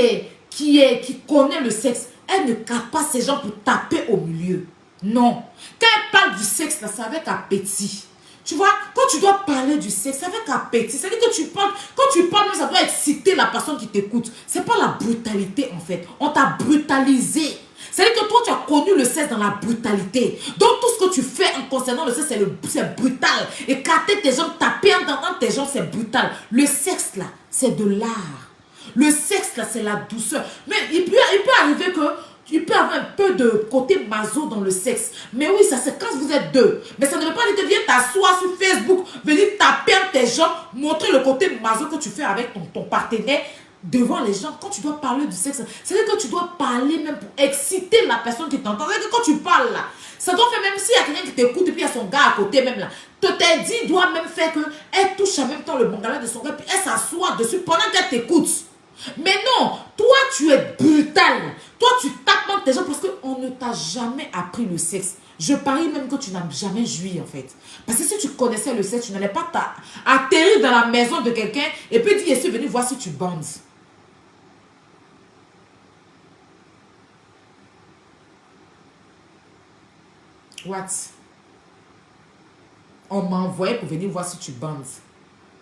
connaît le sexe, elle ne capte pas ses jambes pour taper au milieu. Non. Quand elle parle du sexe, là, c'est avec appétit. Tu vois, quand tu dois parler du sexe, c'est avec appétit. C'est-à-dire que quand tu parles, ça doit exciter la personne qui t'écoute. C'est pas la brutalité, en fait. On t'a brutalisé. C'est-à-dire que toi, tu as connu le sexe dans la brutalité. Donc, tout ce que tu fais en concernant le sexe, c'est brutal. Écarter tes jambes, taper dans tes jambes, c'est brutal. Le sexe, là, c'est de l'art. Le sexe, là, c'est la douceur. Mais il peut arriver que tu peux avoir un peu de côté maso dans le sexe. Mais oui, ça, c'est quand vous êtes 2. Mais ça ne veut pas dire que tu viens t'asseoir sur Facebook, venir taper tes jambes, montrer le côté maso que tu fais avec ton partenaire devant les gens. Quand tu dois parler du sexe, c'est-à-dire que tu dois parler même pour exciter la personne qui t'entend. C'est-à-dire que quand tu parles là, ça doit faire, même s'il y a quelqu'un qui t'écoute et puis il y a son gars à côté même là, t'es dit, doit même faire qu'elle touche en même temps le bangalin de son gars, puis elle s'assoit dessus pendant qu'elle t'écoute. Mais non, toi tu es brutal. Toi tu tapes dans tes gens parce qu'on ne t'a jamais appris le sexe. Je parie même que tu n'as jamais joui en fait. Parce que si tu connaissais le sexe, tu n'allais pas atterrir dans la maison de quelqu'un et puis dire, je suis venu voir si tu bandes. What? On m'a envoyé pour venir voir si tu bandes.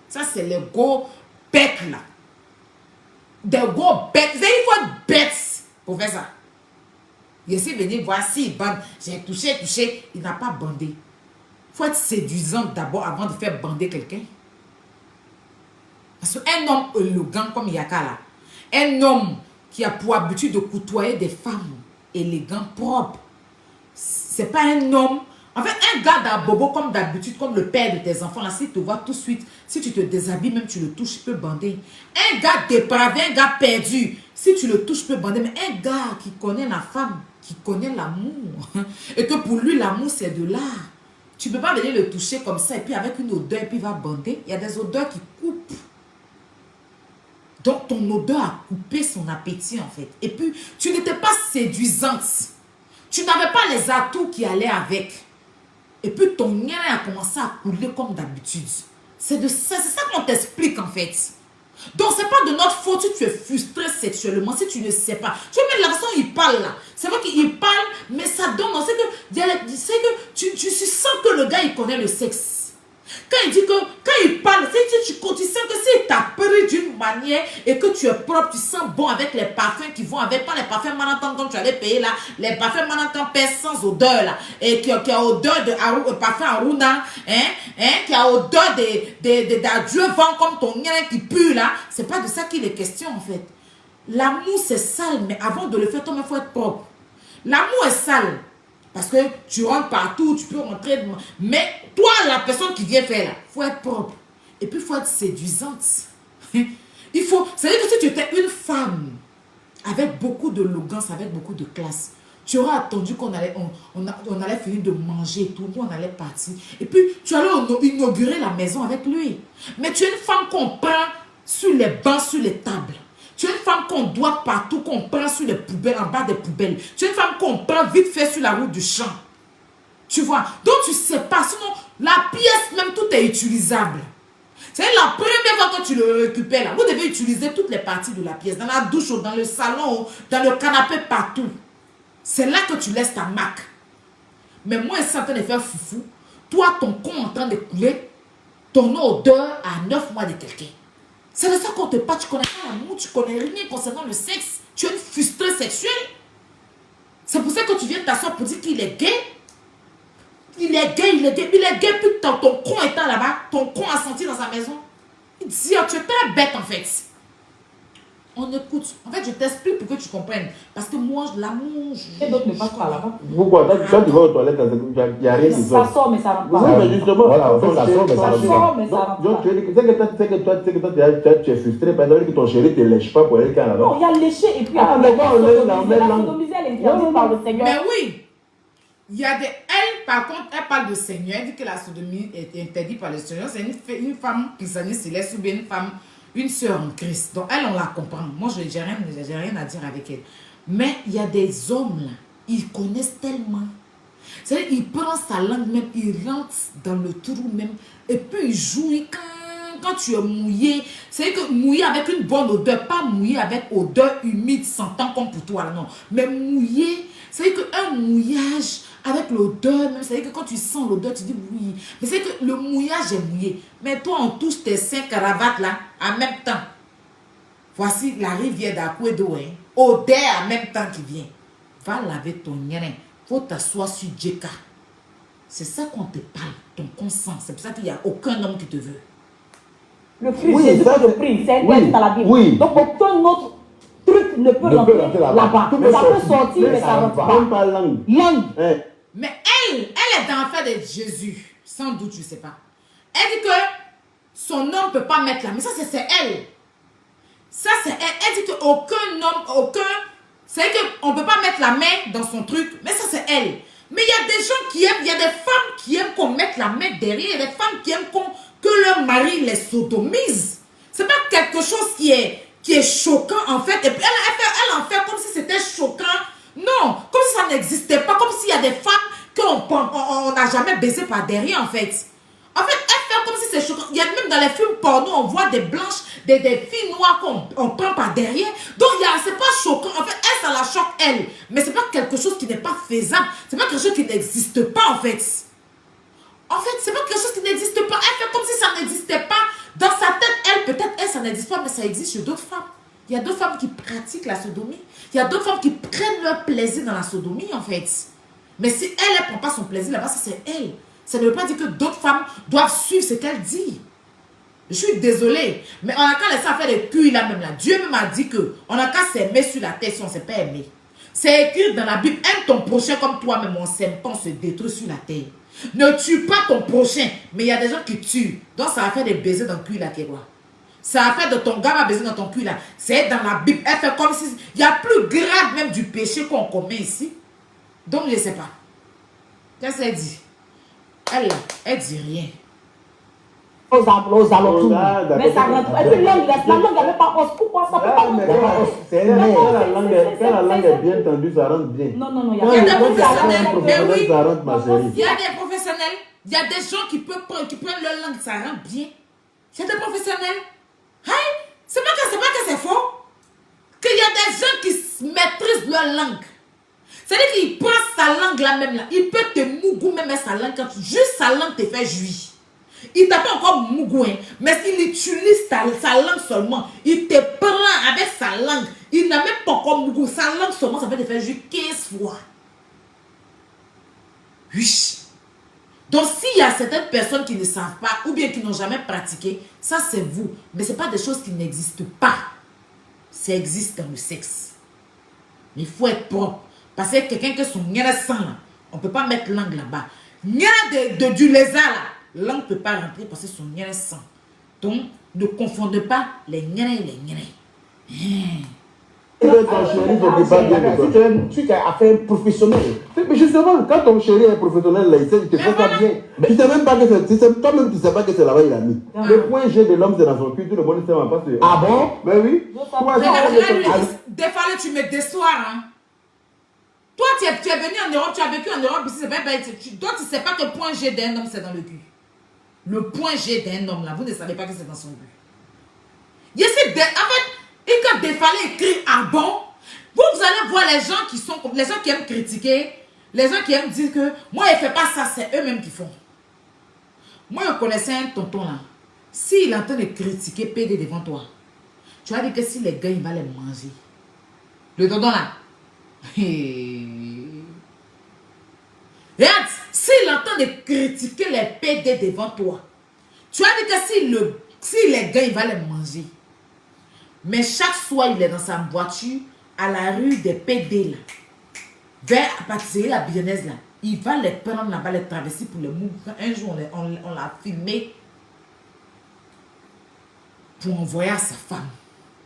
Ça, c'est les gros bêtes là. Des gros bêtes. Il faut être bête pour faire ça. Il essaie de venir voir s'il bande. J'ai touché. Il n'a pas bandé. Il faut être séduisant d'abord avant de faire bander quelqu'un. Parce qu'un homme élégant comme Yaka là, un homme qui a pour habitude de côtoyer des femmes élégantes, propres, c'est pas un homme. En fait, un gars d'Abobo comme d'habitude, comme le père de tes enfants, là, s'il te voit tout de suite, si tu te déshabilles, même tu le touches, il peut bander. Un gars dépravé, un gars perdu, si tu le touches, il peut bander. Mais un gars qui connaît la femme, qui connaît l'amour, et que pour lui, l'amour, c'est de l'art. Tu ne peux pas venir le toucher comme ça, et puis avec une odeur, et puis il va bander. Il y a des odeurs qui coupent. Donc, ton odeur a coupé son appétit, en fait. Et puis, tu n'étais pas séduisante. Tu n'avais pas les atouts qui allaient avec. Et puis ton lien a commencé à couler comme d'habitude. C'est ça qu'on t'explique en fait. Donc c'est pas de notre faute si tu es frustré sexuellement, si tu ne sais pas. Tu vois, même la façon il parle là. C'est vrai qu'il parle, mais ça donne. C'est que tu sens que le gars il connaît le sexe. Quand il dit que, quand il parle, tu sens que s'il t'a pris d'une manière et que tu es propre, tu sens bon avec les parfums qui vont avec, pas les parfums Manhattan comme tu allais payer là, les parfums Manhattan pèsent sans odeur là, et qui a odeur de parfum Aruna, qui a odeur d'adieu vent comme ton lien qui pue là, c'est pas de ça qu'il est question en fait. L'amour c'est sale, mais avant de le faire, toi-même il faut être propre. L'amour est sale. Parce que tu rentres partout, tu peux rentrer. Mais toi, la personne qui vient faire là, il faut être propre. Et puis, il faut être séduisante. C'est-à-dire que si tu étais une femme avec beaucoup de élégance, avec beaucoup de classe, tu aurais attendu qu'on allait, on allait finir de manger et tout. Nous, on allait partir. Et puis, tu allais inaugurer la maison avec lui. Mais tu es une femme qu'on prend sur les bancs, sur les tables. Tu es une femme qu'on doit partout, qu'on prend sur les poubelles, en bas des poubelles. Tu es une femme qu'on prend vite fait sur la route du champ. Tu vois? Donc tu ne sais pas. Sinon, la pièce même, tout est utilisable. C'est la première fois que tu le récupères là. Vous devez utiliser toutes les parties de la pièce. Dans la douche, dans le salon, dans le canapé, partout. C'est là que tu laisses ta marque. Mais moi, je suis en train de faire foufou. Toi, ton con en train de couler. Ton odeur à 9 mois de quelqu'un. C'est de ça qu'on te parle, tu connais pas l'amour, tu connais rien concernant le sexe. Tu es une frustrée sexuelle. C'est pour ça que tu viens t'asseoir pour dire qu'il est gay. Il est gay, puis ton con étant là-bas, ton con a senti dans sa maison. Il dit, oh, tu es très bête en fait. On écoute. En fait, je t'explique pour que tu comprennes. Parce que moi, l'amour... Et d'autres ne passent pas là-bas. Pourquoi? Quand tu vas aux toilettes, il n'y a rien qui Ça sort, mais ça rentre pas. Oui, mais justement, Voilà, ça sort, mais ça rentre pas. Donc, c'est que toi, tu es frustré, parce que ton chéri ne te lèche pas pour aller quand là-bas. Non, il y a léché et puis Ah, mais quand on lèche la même langue. sodomisée, elle est interdite par le Seigneur. Mais oui. Il y a des... Elle, par contre, elle parle de Seigneur. Elle dit que la sodomie est interdite par le Seigneur. C'est une femme christianiste céleste ou bien une femme... Une sœur en Christ. Donc, elle, on la comprend. Moi, je n'ai rien à dire avec elle. Mais il y a des hommes, là, ils connaissent tellement. C'est-à-dire, ils prennent sa langue même, ils rentrent dans le trou même, et puis ils jouent. Quand tu es mouillé, c'est-à-dire que mouillé avec une bonne odeur, pas mouillé avec odeur humide, sentant comme pour toi, non. Mais mouillé, c'est-à-dire qu'un mouillage avec l'odeur, même, c'est-à-dire que quand tu sens l'odeur, tu dis oui. Mais c'est que le mouillage est mouillé. Mais toi, on touche tes 5 cravates là, en même temps. Voici la rivière d'Akwedo, hein. Odeur en même temps qui vient. Va laver ton nien. Faut t'asseoir sur Djeka. C'est ça qu'on te parle, ton consent. C'est pour ça qu'il n'y a aucun homme qui te veut. Le fruit, Oui, Jésus ça, que je prie, c'est oui, dans la Bible. oui. Donc aucun autre truc ne peut rentrer là-bas. Ça peut sortir, mais ça ne rentre Même pas. pas langue. Langue. Hein. Mais elle est dans l'affaire de Jésus. Sans doute, je ne sais pas. Elle dit que son homme ne peut pas mettre là. Mais ça, c'est elle. Ça, c'est elle. Elle dit qu'aucun homme, c'est qu'on ne peut pas mettre la main dans son truc. Mais ça, c'est elle. Mais il y a des gens qui aiment, il y a des femmes qui aiment qu'on mette la main derrière. Il y a des femmes qui aiment que leur mari les sodomise. C'est pas quelque chose qui est choquant en fait. Et puis elle en fait comme si c'était choquant. Non, comme si ça n'existait pas. Comme s'il y a des femmes qu'on n'a jamais baisé par derrière en fait. En fait, elle fait comme si c'est choquant. Il y a même dans les films porno, on voit des blanches, des filles noires qu'on prend par derrière. Donc, c'est pas choquant. En fait, elle, ça la choque, elle. Mais c'est pas quelque chose qui n'est pas faisable. C'est pas quelque chose qui n'existe pas, en fait. En fait, c'est pas quelque chose qui n'existe pas. Elle fait comme si ça n'existait pas. Dans sa tête, elle, peut-être, elle, ça n'existe pas, mais ça existe chez d'autres femmes. Il y a d'autres femmes qui pratiquent la sodomie. Il y a d'autres femmes qui prennent leur plaisir dans la sodomie, en fait. Mais si elle ne prend pas son plaisir là-bas, ça c'est elle. Ça ne veut pas dire que d'autres femmes doivent suivre ce qu'elle dit. Je suis désolée. Mais on n'a qu'à laisser faire des culs là même là. Dieu m'a dit qu'on n'a qu'à s'aimer sur la tête si on ne s'est pas aimé. C'est écrit dans la Bible. Aime ton prochain comme toi-même. On s'aime pas, on se détruit sur la terre. Ne tue pas ton prochain. Mais il y a des gens qui tuent. Donc ça va faire des baisers dans le cul là, quoi. Ça va faire de ton gars va baiser dans ton cul là. C'est dans la Bible. Elle fait comme si... Il y a plus grave même du péché qu'on commet ici. Donc je ne sais pas. Qu'est-ce qu'elle dit? Elle dit rien. Aux alentours. Mais ça rentre. Et puis la langue n'avait pas os. Pourquoi ça peut pas rentrer? Quand la langue est bien tendue, ça rentre bien. Non, il y a des professionnels. Oui. Ça rentre, ma chérie. Il y a des professionnels. Il y a des gens qui prennent leur langue, ça rentre bien. Il y a des professionnels. Hey, c'est pas que c'est faux. Qu'il y a des gens qui maîtrisent leur langue. C'est-à-dire qu'il prend sa langue là même là. Il peut te mougou même sa langue. Quand juste sa langue te fait jouir. Il t'a pas encore mougou, hein, mais s'il utilise sa langue seulement, il te prend avec sa langue. Il n'a même pas encore mougou. Sa langue seulement, ça peut te faire jouir 15 fois. Oui. Donc, s'il y a certaines personnes qui ne savent pas ou bien qui n'ont jamais pratiqué, ça c'est vous. Mais ce n'est pas des choses qui n'existent pas. Ça existe dans le sexe. Il faut être propre. Parce que quelqu'un qui son nière sang, là, on ne peut pas mettre langue là-bas. Nière du lézard, là, langue ne peut pas rentrer parce que son nière sang. Donc, ne confondez pas les nières et les nières. Tu as affaire professionnelle. Mais justement, quand ton chéri est professionnel, là, il te fait ça bien. Tu sais même pas que c'est toi-même, tu ne sais pas que c'est là-bas il a mis. Le point G de l'homme, c'est dans son cul. Tout le monde ne sait pas. Ah bon? Ben oui. Des fois, tu me déçois. Hein? Toi, tu es venu en Europe, tu as vécu en Europe. Toi, tu ne sais pas que le point G d'un homme, c'est dans le cul. Le point G d'un homme, là, vous ne savez pas que c'est dans son cul. En fait, et quand Défalé écrit ah bon, vous allez voir les gens qui aiment critiquer, les gens qui aiment dire que moi il ne fait pas ça, c'est eux-mêmes qui font. Moi je connaissais un tonton là, s'il est en train de critiquer PD devant toi, tu vas dire que si les gars il va les manger. Le tonton là, regarde, s'il est en train de critiquer les PD devant toi, tu vas dire que si les gars il va les manger. Mais chaque soir, il est dans sa voiture à la rue des PD là. Vers Patisserie la Bionnaise là. Il va les prendre là-bas, les traverser pour les mourir. Un jour, on l'a filmé pour envoyer à sa femme.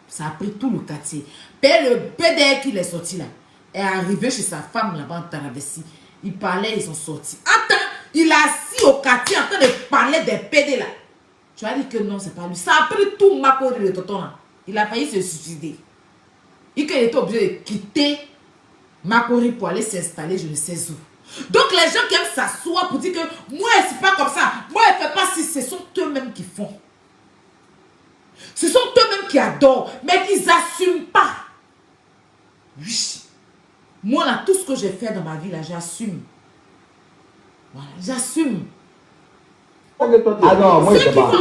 Ça a pris tout le quartier. Puis le PD qui est sorti là est arrivé chez sa femme là-bas en traversée. Il parlait, ils sont sortis. Attends, il est assis au quartier en train de parler des PD là. Tu as dit que non, c'est pas lui. Ça a pris tout Makori le tonton là. Il a failli se suicider. Il était obligé de quitter Makori pour aller s'installer, je ne sais où. Donc les gens qui aiment s'asseoir pour dire que moi, c'est pas comme ça. Moi, elle ne fait pas si ce sont eux-mêmes qui font. Ce sont eux-mêmes qui adorent, mais qu'ils n'assument pas. Oui. Moi, là, tout ce que j'ai fait dans ma vie, là, j'assume. Voilà, j'assume. Ah non, moi, je sais pas.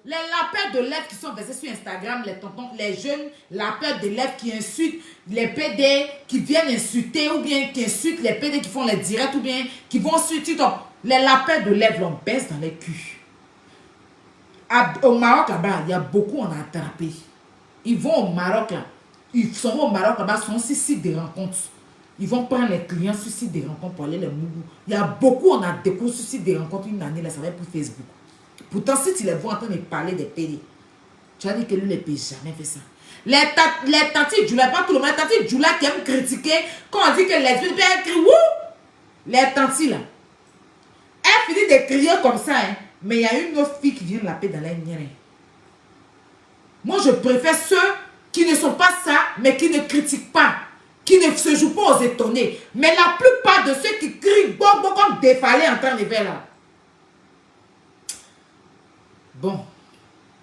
Les lapins de lèvres qui sont versés sur Instagram, les tontons, les jeunes lapins de lèvres qui insultent les PD, qui viennent insulter, ou bien qui insultent les PD qui font les directs, ou bien qui vont insulter. Les lapins de lèvres, on baisse dans les culs. Au Maroc, là-bas, il y a beaucoup, on a attrapé. Ils vont au Maroc, là. Ils sont au Maroc, là-bas, sont sur site de rencontres. Ils vont prendre les clients sur site de rencontres pour aller les mougou. Il y a beaucoup, on a découvert sur site de rencontres une année, là, ça va être pour Facebook. Pourtant, si tu les vois en train de parler des PD, tu as dit que lui, les PD, jamais fait ça. Les tantis Djoula, pas tout le monde, les tantis Djoula qui aiment critiquer, quand on dit que les filles viennent crier, wouh! Les tantis là. Elle finit de crier comme ça, hein, mais il y a une autre fille qui vient la paix dans la nière. Moi, je préfère ceux qui ne sont pas ça, mais qui ne critiquent pas, qui ne se jouent pas aux étonnés. Mais la plupart de ceux qui crient, bon, comme Défalé en train de faire là. Bon,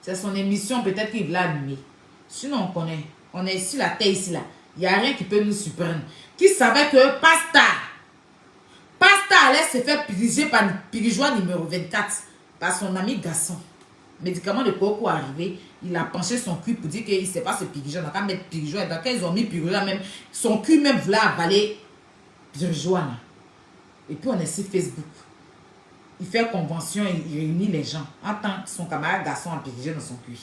c'est son émission, peut-être qu'il l'a animée. Sinon, on connaît. On est ici, la terre ici, là. Il n'y a rien qui peut nous surprendre. Qui savait que Pasta allait s'est fait piriger par Pirigeois numéro 24 par son ami garçon. Médicament de coco arrivé, il a penché son cul pour dire qu'il ne sait pas se Pirigeois. On a qu'à mettre Pirigeois. Et quand ils ont mis Pirigeois, même, son cul même voulait avaler Pirigeois. Et puis on est sur Facebook. Il fait convention, il réunit les gens. Attends, son camarade garçon a Pirigeois dans son cul.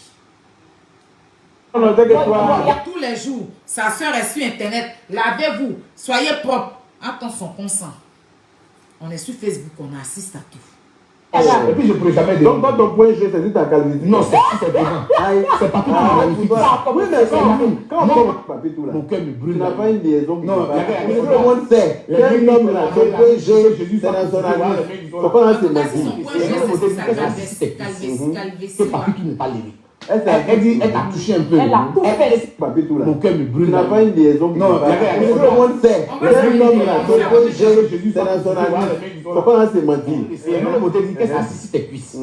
Tous les jours, sa soeur est sur Internet. Lavez-vous, soyez propre. Attends son consent. On est sur Facebook, on assiste à tout. Et puis je ne pourrais jamais dire. Donc, quand ton point G, c'est juste ta calvitie. Non, c'est présent. C'est pas tout magnifique. Oui, mais quand on parle de papier tout là, Mon cœur me brûle. tu n'as pas une liaison qui Non, va. regarde, Tout le monde sait. Quel homme là, son point G, c'est dans son avis. Faut pas lancer ma Son vie. point G, c'est calvitie. Ce papier qui n'est pas levé. Elle dit, elle t'a touché un peu. Elle a tout fait. Papier tout là. Mon cœur me brûle. Tu n'as pas une liaison qui Non, va. regarde, Tout le monde sait. On va Quel se homme là, son faire point un G, c'est dans son avis. Faut pas lancer ma vie. Et l'autre côté dit qu'elle s'assise sur tes cuisses.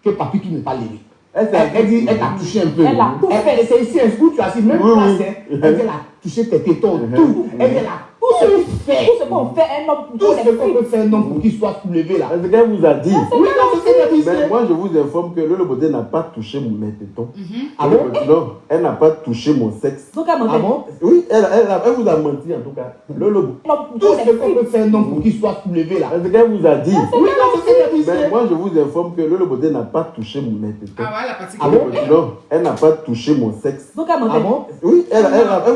Que papier qui n'est pas levé. Elle Elle dit, elle t'a touché un peu. Elle a tout fait. C'est ici un coup, tu as assis, même Oui, pas, oui. elle dit, elle a touché tes tétons, tout. Elle dit, elle a tout ce qu'il fait. Tout ce qu'on fait, un homme Tout pour ce les qu'on peut faire un homme pour qu'il soit soulevé là. Est-ce qu'elle vous a dit? Oui, non, c'est ce qu'elle a dit. Mais moi, je vous informe que Lolo Beauté n'a pas touché mes tétons. Ah bon? Non, elle n'a pas touché mon sexe. Donc, elle m'a Ah dit, bon? Oui, elle vous a menti en tout cas. Lolo Beauté. un homme Tout pour ce les qu'on peut faire un homme pour qu'il soit soulevé là. Est-ce qu'elle vous a dit? Oui, non, c'est ce qu'elle a dit. Mais moi, je vous informe que Lolo Beauté n'a pas touché mes tétons. Ah ouais, la partie Ah bon? Non, elle n'a pas touché mon sexe. Donc, elle m'a Ah dit, bon? Oui, elle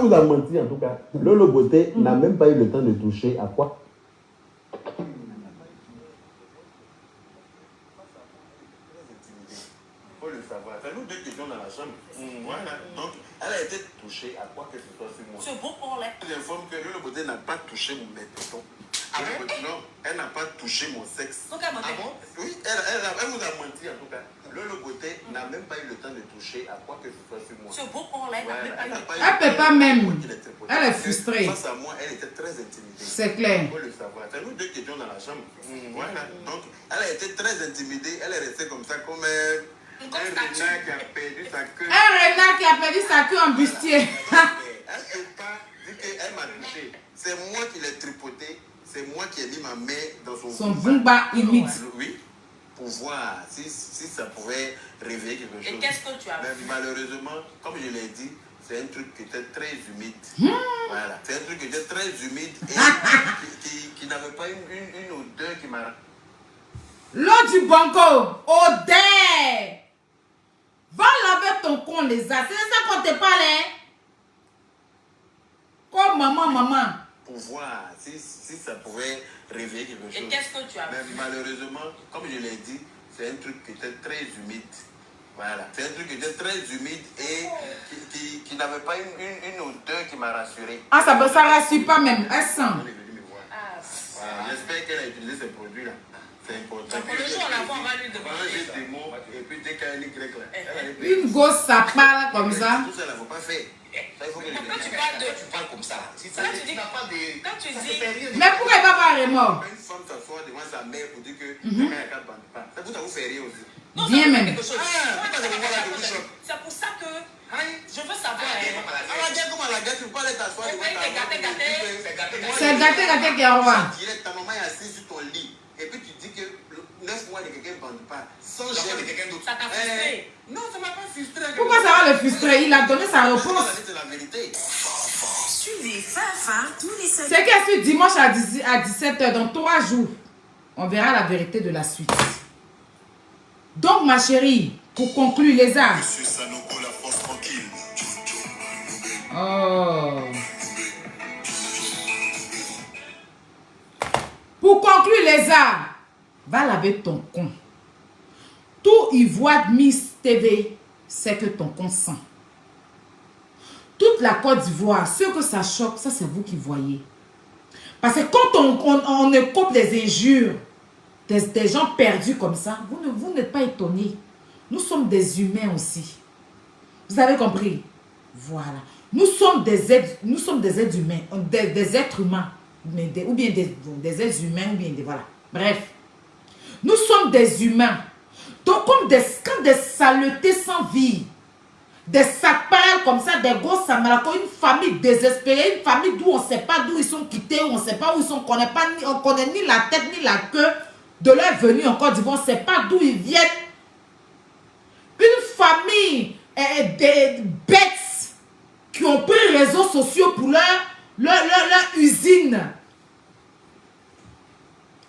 vous a menti en tout cas. Lolo Beauté n'a même pas eu le temps de toucher à quoi? Faut le savoir. C'est nous deux qui sommes dans la chambre. Voilà. Donc, elle a été touchée à quoi que ce soit sur moi. C'est bon pour l'air. Je vous informe que Lolo Beauté n'a pas touché mes tétons. Non, elle n'a pas touché mon sexe. Donc, elle m'a dit, Oui, elle vous a menti en tout cas. Lolo Beauté n'a même pas eu le temps de toucher à quoi que ce soit sur moi. c'est bon pour l'air. Voilà, Elle n'a elle n'a pas pas eu Elle le peut temps pas de- même. qu'il était tripoté. Elle est Parce que frustrée. Face à moi, elle était très intimidée. C'est clair. Il faut le savoir. C'est nous deux qui étions dans la chambre. Voilà. Donc, elle a été très intimidée. Elle est restée comme ça, comme un renard qui a perdu sa queue. Un renard qui a perdu sa queue en bustier. Elle ne peut pas dire qu'elle m'a touché. C'est moi qui l'ai tripoté. C'est moi qui ai mis ma main dans Son vumba humide. Oui. Pour voir si ça pouvait réveiller quelque chose. Et qu'est-ce que tu as Mais vu? malheureusement, comme je l'ai dit, c'est un truc qui était très humide. Voilà. C'est un truc qui était très humide et qui n'avait pas une odeur qui m'a... L'eau du banco. Odeur. Va laver ton con, les as. C'est ça qu'on te parle, hein? Comme maman. Pour voir si ça pouvait réveiller quelque chose. Et qu'est-ce que tu as Mais vu? malheureusement, comme je l'ai dit, c'est un truc qui était très humide. Voilà. C'est un truc qui était très humide et qui n'avait pas une odeur qui m'a rassuré. Ah, ça rassure pas même. Elle sent. Elle est venue me voir. Ah, Voilà. J'espère qu'elle a utilisé ces produits-là. C'est important. Donc, le jour où on la voit, on va lui Pendant demander. j'ai des mots et puis dès qu'elle est grec là. Une gosse, ça parle comme ça. Tout ça, il ne faut pas faire. Ça, il faut que je Pourquoi le tu dise. parles de... Tu parles comme ça. Si Quand tu dis... pas de... Quand tu dis... Mais pourquoi il va pas remords? Quand une femme s'assoit devant sa mère pour dire que sa mère a 4 bandes pas, ça vous fait rire aussi. Non, Bien ça veut même. dire quelque chose. Ah, Moi, pourquoi je ça veux vous pas voit ça. là, C'est pour ça que Aïe. je veux savoir. Ah, regarde comment la gâte, tu peux pas aller t'asseoir devant ta C'est gâté, maman. gâté. C'est gâté qui est roi. Direct, ta maman est assise sur ton lit. Et puis tu dis que 9 mois de quelqu'un ne bande pas. Sans gêne de quelqu'un d'autre. Ça t'a frustré. Non, ça m'a pas frustré. Pourquoi ça va le frustrer? Il a donné sa réponse. C'est la vérité. Suivez Fafa tous les samedis. C'est qu'à ce dimanche à 17h, dans 3 jours, on verra la vérité de la suite. Donc, ma chérie, pour conclure, les arts. Monsieur Sanogo, la force tranquille. Oh. Pour conclure, les arts, va laver ton con. Tout y voit de Miss TV, c'est que ton con sent. Toute la Côte d'Ivoire, ce que ça choque, ça c'est vous qui voyez. Parce que quand on écoute des injures, des gens perdus comme ça, vous n'êtes pas étonnés. Nous sommes des humains aussi. Vous avez compris? Voilà. Nous sommes des êtres humains, des êtres humains, ou bien des êtres humains, ou bien des... Voilà. Bref. Nous sommes des humains. Donc, quand des saletés sans vie, des sacs comme ça, des gros samalako, une famille désespérée, une famille d'où on ne sait pas d'où ils sont quittés, on ne sait pas où ils sont, on connaît ni la tête ni la queue de leur venue en Côte d'Ivoire, on ne sait pas d'où ils viennent. Une famille des bêtes qui ont pris les réseaux sociaux pour leur usine.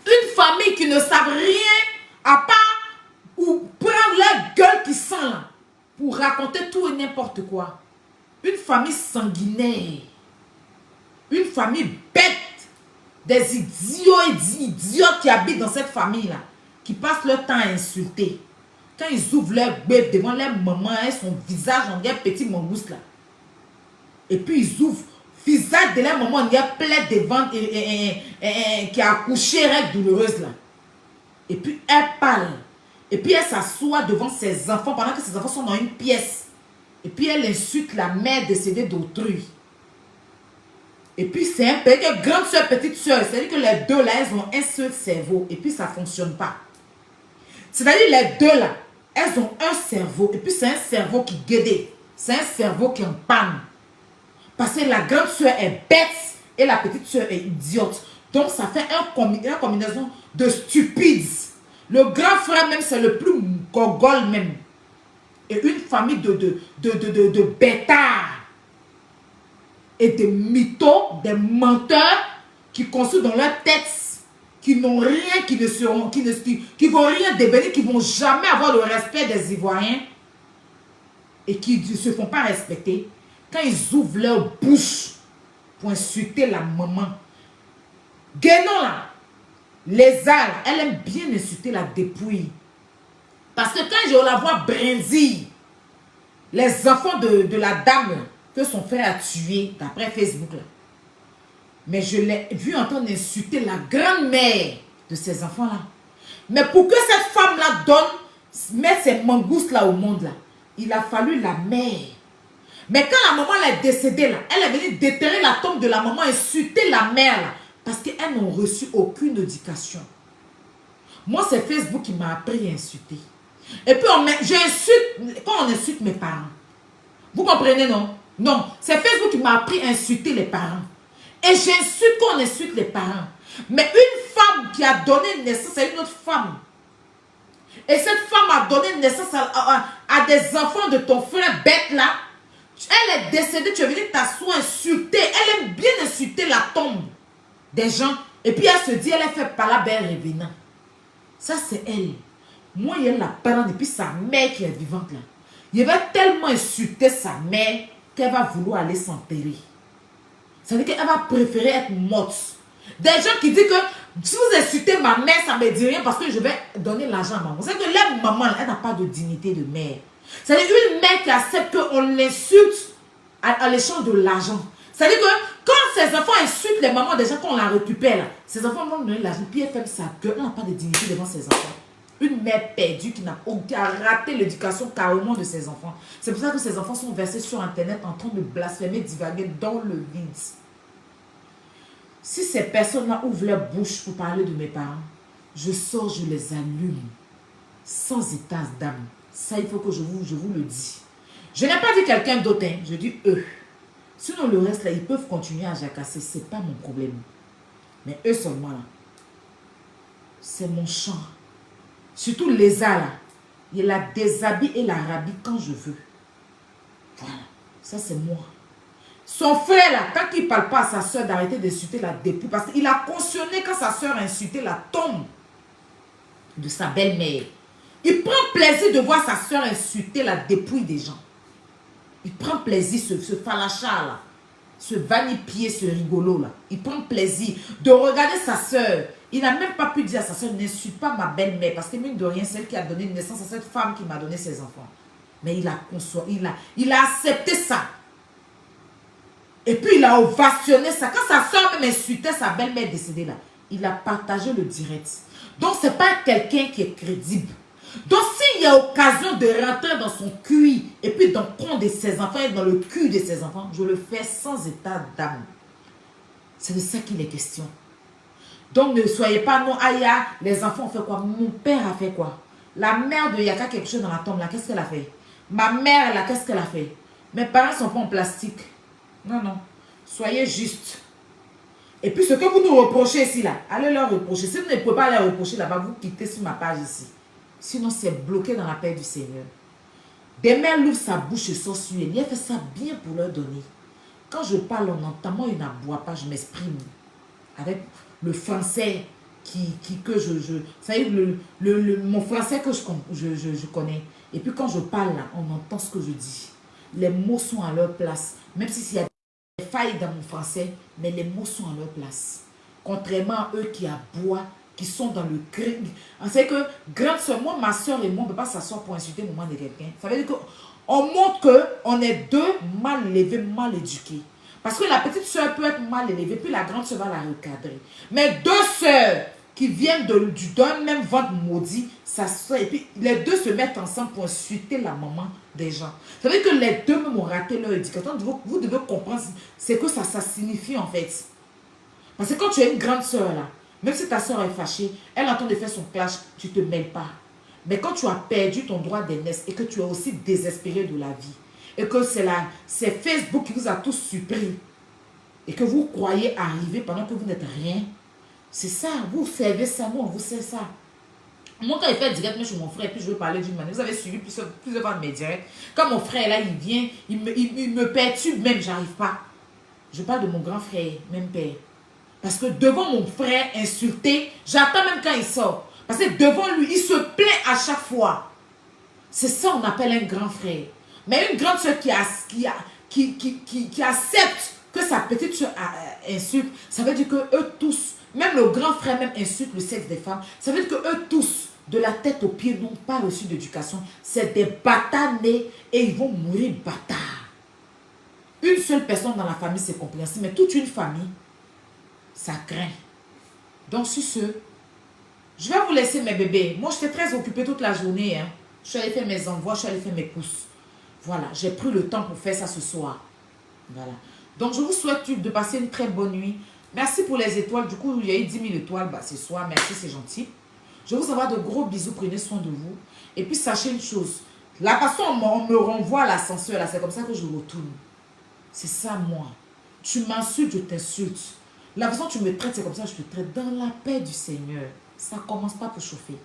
Une famille qui ne savent rien à part ou prendre leur gueule qui sent là pour raconter tout et n'importe quoi. Une famille sanguinaire. Une famille bête. Des idiots et idiotes qui habitent dans cette famille-là. Qui passent leur temps à insulter. Quand ils ouvrent leur bébé devant leur maman, son visage, on dirait petit mangouste là. Et puis ils ouvrent visage de leur maman, on dirait plein de ventre qui a accouché, règle douloureuse là. Et puis elle parle. Et puis elle s'assoit devant ses enfants pendant que ses enfants sont dans une pièce. Et puis elle insulte la mère décédée d'autrui. Et puis c'est un peu que grande soeur, petite soeur. C'est-à-dire que les deux là, elles ont un seul cerveau. Et puis ça ne fonctionne pas. C'est-à-dire les deux là, elles ont un cerveau. Et puis c'est un cerveau qui guédait. C'est un cerveau qui est en panne. Parce que la grande soeur est bête et la petite soeur est idiote. Donc ça fait une combinaison de stupides. Le grand frère même, c'est le plus gogol même. Et une famille de bêtards. Et des mythos, des menteurs qui construisent dans leur tête, qui n'ont rien, qui vont rien devenir, qui vont jamais avoir le respect des Ivoiriens et qui ne se font pas respecter. Quand ils ouvrent leur bouche pour insulter la maman. Guénon là, les Arts, elle aime bien insulter la dépouille. Parce que quand je la vois brindille, les enfants de la dame là, que son frère a tué, d'après Facebook là. Mais je l'ai vu entendre insulter la grand-mère de ces enfants-là. Mais pour que cette femme-là mette ses mangoustes là au monde là, il a fallu la mère. Mais quand la maman est décédée là, elle est venue déterrer la tombe de la maman, insulter la mère là, parce qu'elles n'ont reçu aucune éducation. Moi, c'est Facebook qui m'a appris à insulter. Et puis, j'insulte, quand on insulte mes parents. Vous comprenez, non? Non, c'est Facebook qui m'a appris à insulter les parents. Et j'insulte quand on insulte les parents. Mais une femme qui a donné naissance à une autre femme. Et cette femme a donné naissance à des enfants de ton frère bête là. Elle est décédée, tu es venu t'asseoir, insulter. Elle aime bien insulter la tombe des gens. Et puis elle se dit, elle est faite par la belle revenant. Ça c'est elle. Moi, il y a la parente et puis sa mère qui est vivante là. Il va tellement insulter sa mère qu'elle va vouloir aller s'enterrer. Ça veut dire qu'elle va préférer être morte. Des gens qui disent que si vous insultez ma mère, ça ne me dit rien parce que je vais donner l'argent à maman. Vous savez que la maman, elle n'a pas de dignité de mère. C'est-à-dire une mère qui accepte qu'on l'insulte à l'échange de l'argent. C'est-à-dire que quand ses enfants insultent les mamans, déjà quand on la récupère, ses enfants vont donner l'argent, puis elle fait sa gueule, elle n'a pas de dignité devant ses enfants. Une mère perdue qui a raté l'éducation carrément de ses enfants. C'est pour ça que ses enfants sont versés sur Internet en train de blasphémer, divaguer dans le vide. Si ces personnes-là ouvrent leur bouche pour parler de mes parents, je sors, je les allume. Sans état d'âme. Ça, il faut que je vous le dise. Je n'ai pas dit quelqu'un d'autre, hein. Je dis eux. Sinon, le reste, là, ils peuvent continuer à jacasser. Ce n'est pas mon problème. Mais eux seulement, là. C'est mon champ. Surtout les là. Il la déshabille et la rhabille quand je veux. Voilà. Ça, c'est moi. Son frère, là, quand il ne parle pas à sa soeur d'arrêter d'insulter la dépouille, parce qu'il a cautionné quand sa soeur a insulté la tombe de sa belle-mère. Il prend plaisir de voir sa soeur insulter la dépouille des gens. Il prend plaisir, ce falacha là, ce vanipier, ce rigolo là. Il prend plaisir de regarder sa soeur. Il n'a même pas pu dire à sa soeur, n'insulte pas ma belle-mère, parce que mine de rien, c'est elle qui a donné naissance à cette femme qui m'a donné ses enfants. Mais il a accepté ça. Et puis il a ovationné ça. Quand sa soeur même insultait sa belle-mère décédée là, il a partagé le direct. Donc c'est pas quelqu'un qui est crédible. Donc s'il y a occasion de rentrer dans son cul et puis dans le compte de ses enfants et dans le cul de ses enfants, je le fais sans état d'âme. C'est de ça qu'il est question. Donc ne soyez pas non, Aya, les enfants ont fait quoi? Mon père a fait quoi? La mère de Yaka quelque chose dans la tombe là, qu'est-ce qu'elle a fait? Ma mère, là, qu'est-ce qu'elle a fait? Mes parents ne sont pas en plastique. Non, non. Soyez justes. Et puis, ce que vous nous reprochez ici, là, allez leur reprocher. Si vous ne pouvez pas leur reprocher là-bas, vous quittez sur ma page ici. Sinon, c'est bloqué dans la paix du Seigneur. Des mères l'ouvrent sa bouche et s'ensuit. Il a fait ça bien pour leur donner. Quand je parle, on entend, moi, il n'aboie pas, je m'exprime. Avec le français que je ça y est, mon français que je connais. Et puis quand je parle là, on entend ce que je dis. Les mots sont à leur place. Même s'il y a des failles dans mon français, mais les mots sont à leur place. Contrairement à eux qui aboient, qui sont dans le cri. Vous savez que, grande soeur, moi, ma soeur et moi, on ne peut pas s'asseoir pour insulter le moment de quelqu'un. Ça veut dire qu'on montre qu'on est deux mal élevés, mal éduqués. Parce que la petite soeur peut être mal élevée, puis la grande soeur va la recadrer. Mais deux soeurs qui viennent d'un même ventre maudit, ça se, et puis les deux se mettent ensemble pour insulter la maman des gens. Ça veut dire que les deux même ont raté leur éducation. Vous devez comprendre ce que ça signifie en fait. Parce que quand tu as une grande soeur là, même si ta soeur est fâchée, elle entend de faire son clash, tu ne te mêles pas. Mais quand tu as perdu ton droit d'aînesse et que tu es aussi désespéré de la vie, et que c'est Facebook qui vous a tous surpris, et que vous croyez arriver pendant que vous n'êtes rien, c'est ça, vous servez ça, nous on vous sert ça. Moi quand il fait direct, mais chez mon frère, puis je veux parler d'une manière, vous avez suivi plusieurs fois de mes directs, quand mon frère là, il vient, il me perturbe même, j'arrive pas. Je parle de mon grand frère, même père. Parce que devant mon frère insulté, j'attends même quand il sort. Parce que devant lui, il se plaint à chaque fois. C'est ça on appelle un grand frère. Mais une grande soeur qui accepte que sa petite soeur insulte, ça veut dire que eux tous, même le grand frère même insulte le sexe des femmes, ça veut dire que eux tous, de la tête aux pieds, n'ont pas reçu d'éducation. C'est des bâtards nés et ils vont mourir bâtards. Une seule personne dans la famille, c'est compréhensible, mais toute une famille, ça craint. Donc sur ce, je vais vous laisser mes bébés. Moi, j'étais très occupée toute la journée. Hein. Je suis allée faire mes envois, je suis allée faire mes courses. Voilà, j'ai pris le temps pour faire ça ce soir. Voilà. Donc, je vous souhaite de passer une très bonne nuit. Merci pour les étoiles. Du coup, il y a eu 10 000 étoiles ce soir. Merci, c'est gentil. Je vous envoie de gros bisous. Prenez soin de vous. Et puis, sachez une chose. La façon dont on me renvoie à l'ascenseur, là, c'est comme ça que je retourne. C'est ça, moi. Tu m'insultes, je t'insulte. La façon dont tu me traites, c'est comme ça que je te traite. Dans la paix du Seigneur. Ça ne commence pas pour chauffer.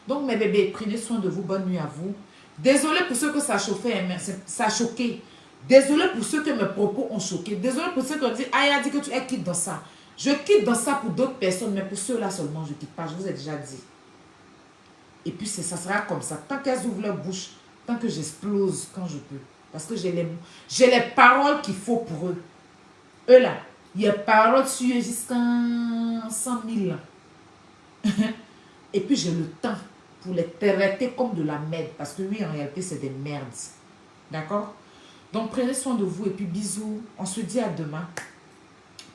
Donc, mes bébés, prenez soin de vous. Bonne nuit à vous. Désolé pour ceux que ça chauffait, ça a choqué. Désolé pour ceux que mes propos ont choqué. Désolé pour ceux qui ont dit, ah, il a dit que tu es quitte dans ça. Je quitte dans ça pour d'autres personnes, mais pour ceux-là seulement, je ne quitte pas. Je vous ai déjà dit. Et puis, ça sera comme ça. Tant qu'elles ouvrent leur bouche, tant que j'explose quand je peux. Parce que j'ai les paroles qu'il faut pour eux. Eux là, il y a paroles sur eux jusqu'à 100 000 ans. Et puis, j'ai le temps pour les traiter comme de la merde. Parce que oui, en réalité, c'est des merdes. D'accord? Donc, prenez soin de vous et puis bisous. On se dit à demain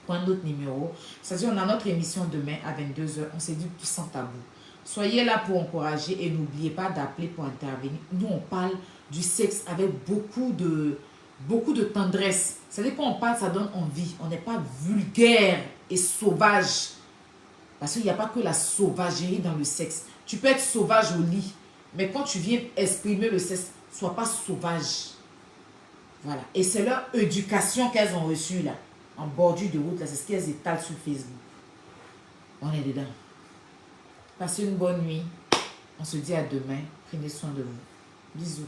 pour un autre numéro. C'est-à-dire, on a notre émission demain à 22 h. On s'est dit tout sans tabou. Soyez là pour encourager et n'oubliez pas d'appeler pour intervenir. Nous, on parle du sexe avec beaucoup de tendresse. C'est-à-dire, quand on parle, ça donne envie. On n'est pas vulgaire et sauvage. Parce qu'il n'y a pas que la sauvagerie dans le sexe. Tu peux être sauvage au lit. Mais quand tu viens exprimer le sexe, sois pas sauvage. Voilà. Et c'est leur éducation qu'elles ont reçue là. En bordure de route, là. C'est ce qu'elles étalent sur Facebook. On est dedans. Passez une bonne nuit. On se dit à demain. Prenez soin de vous. Bisous.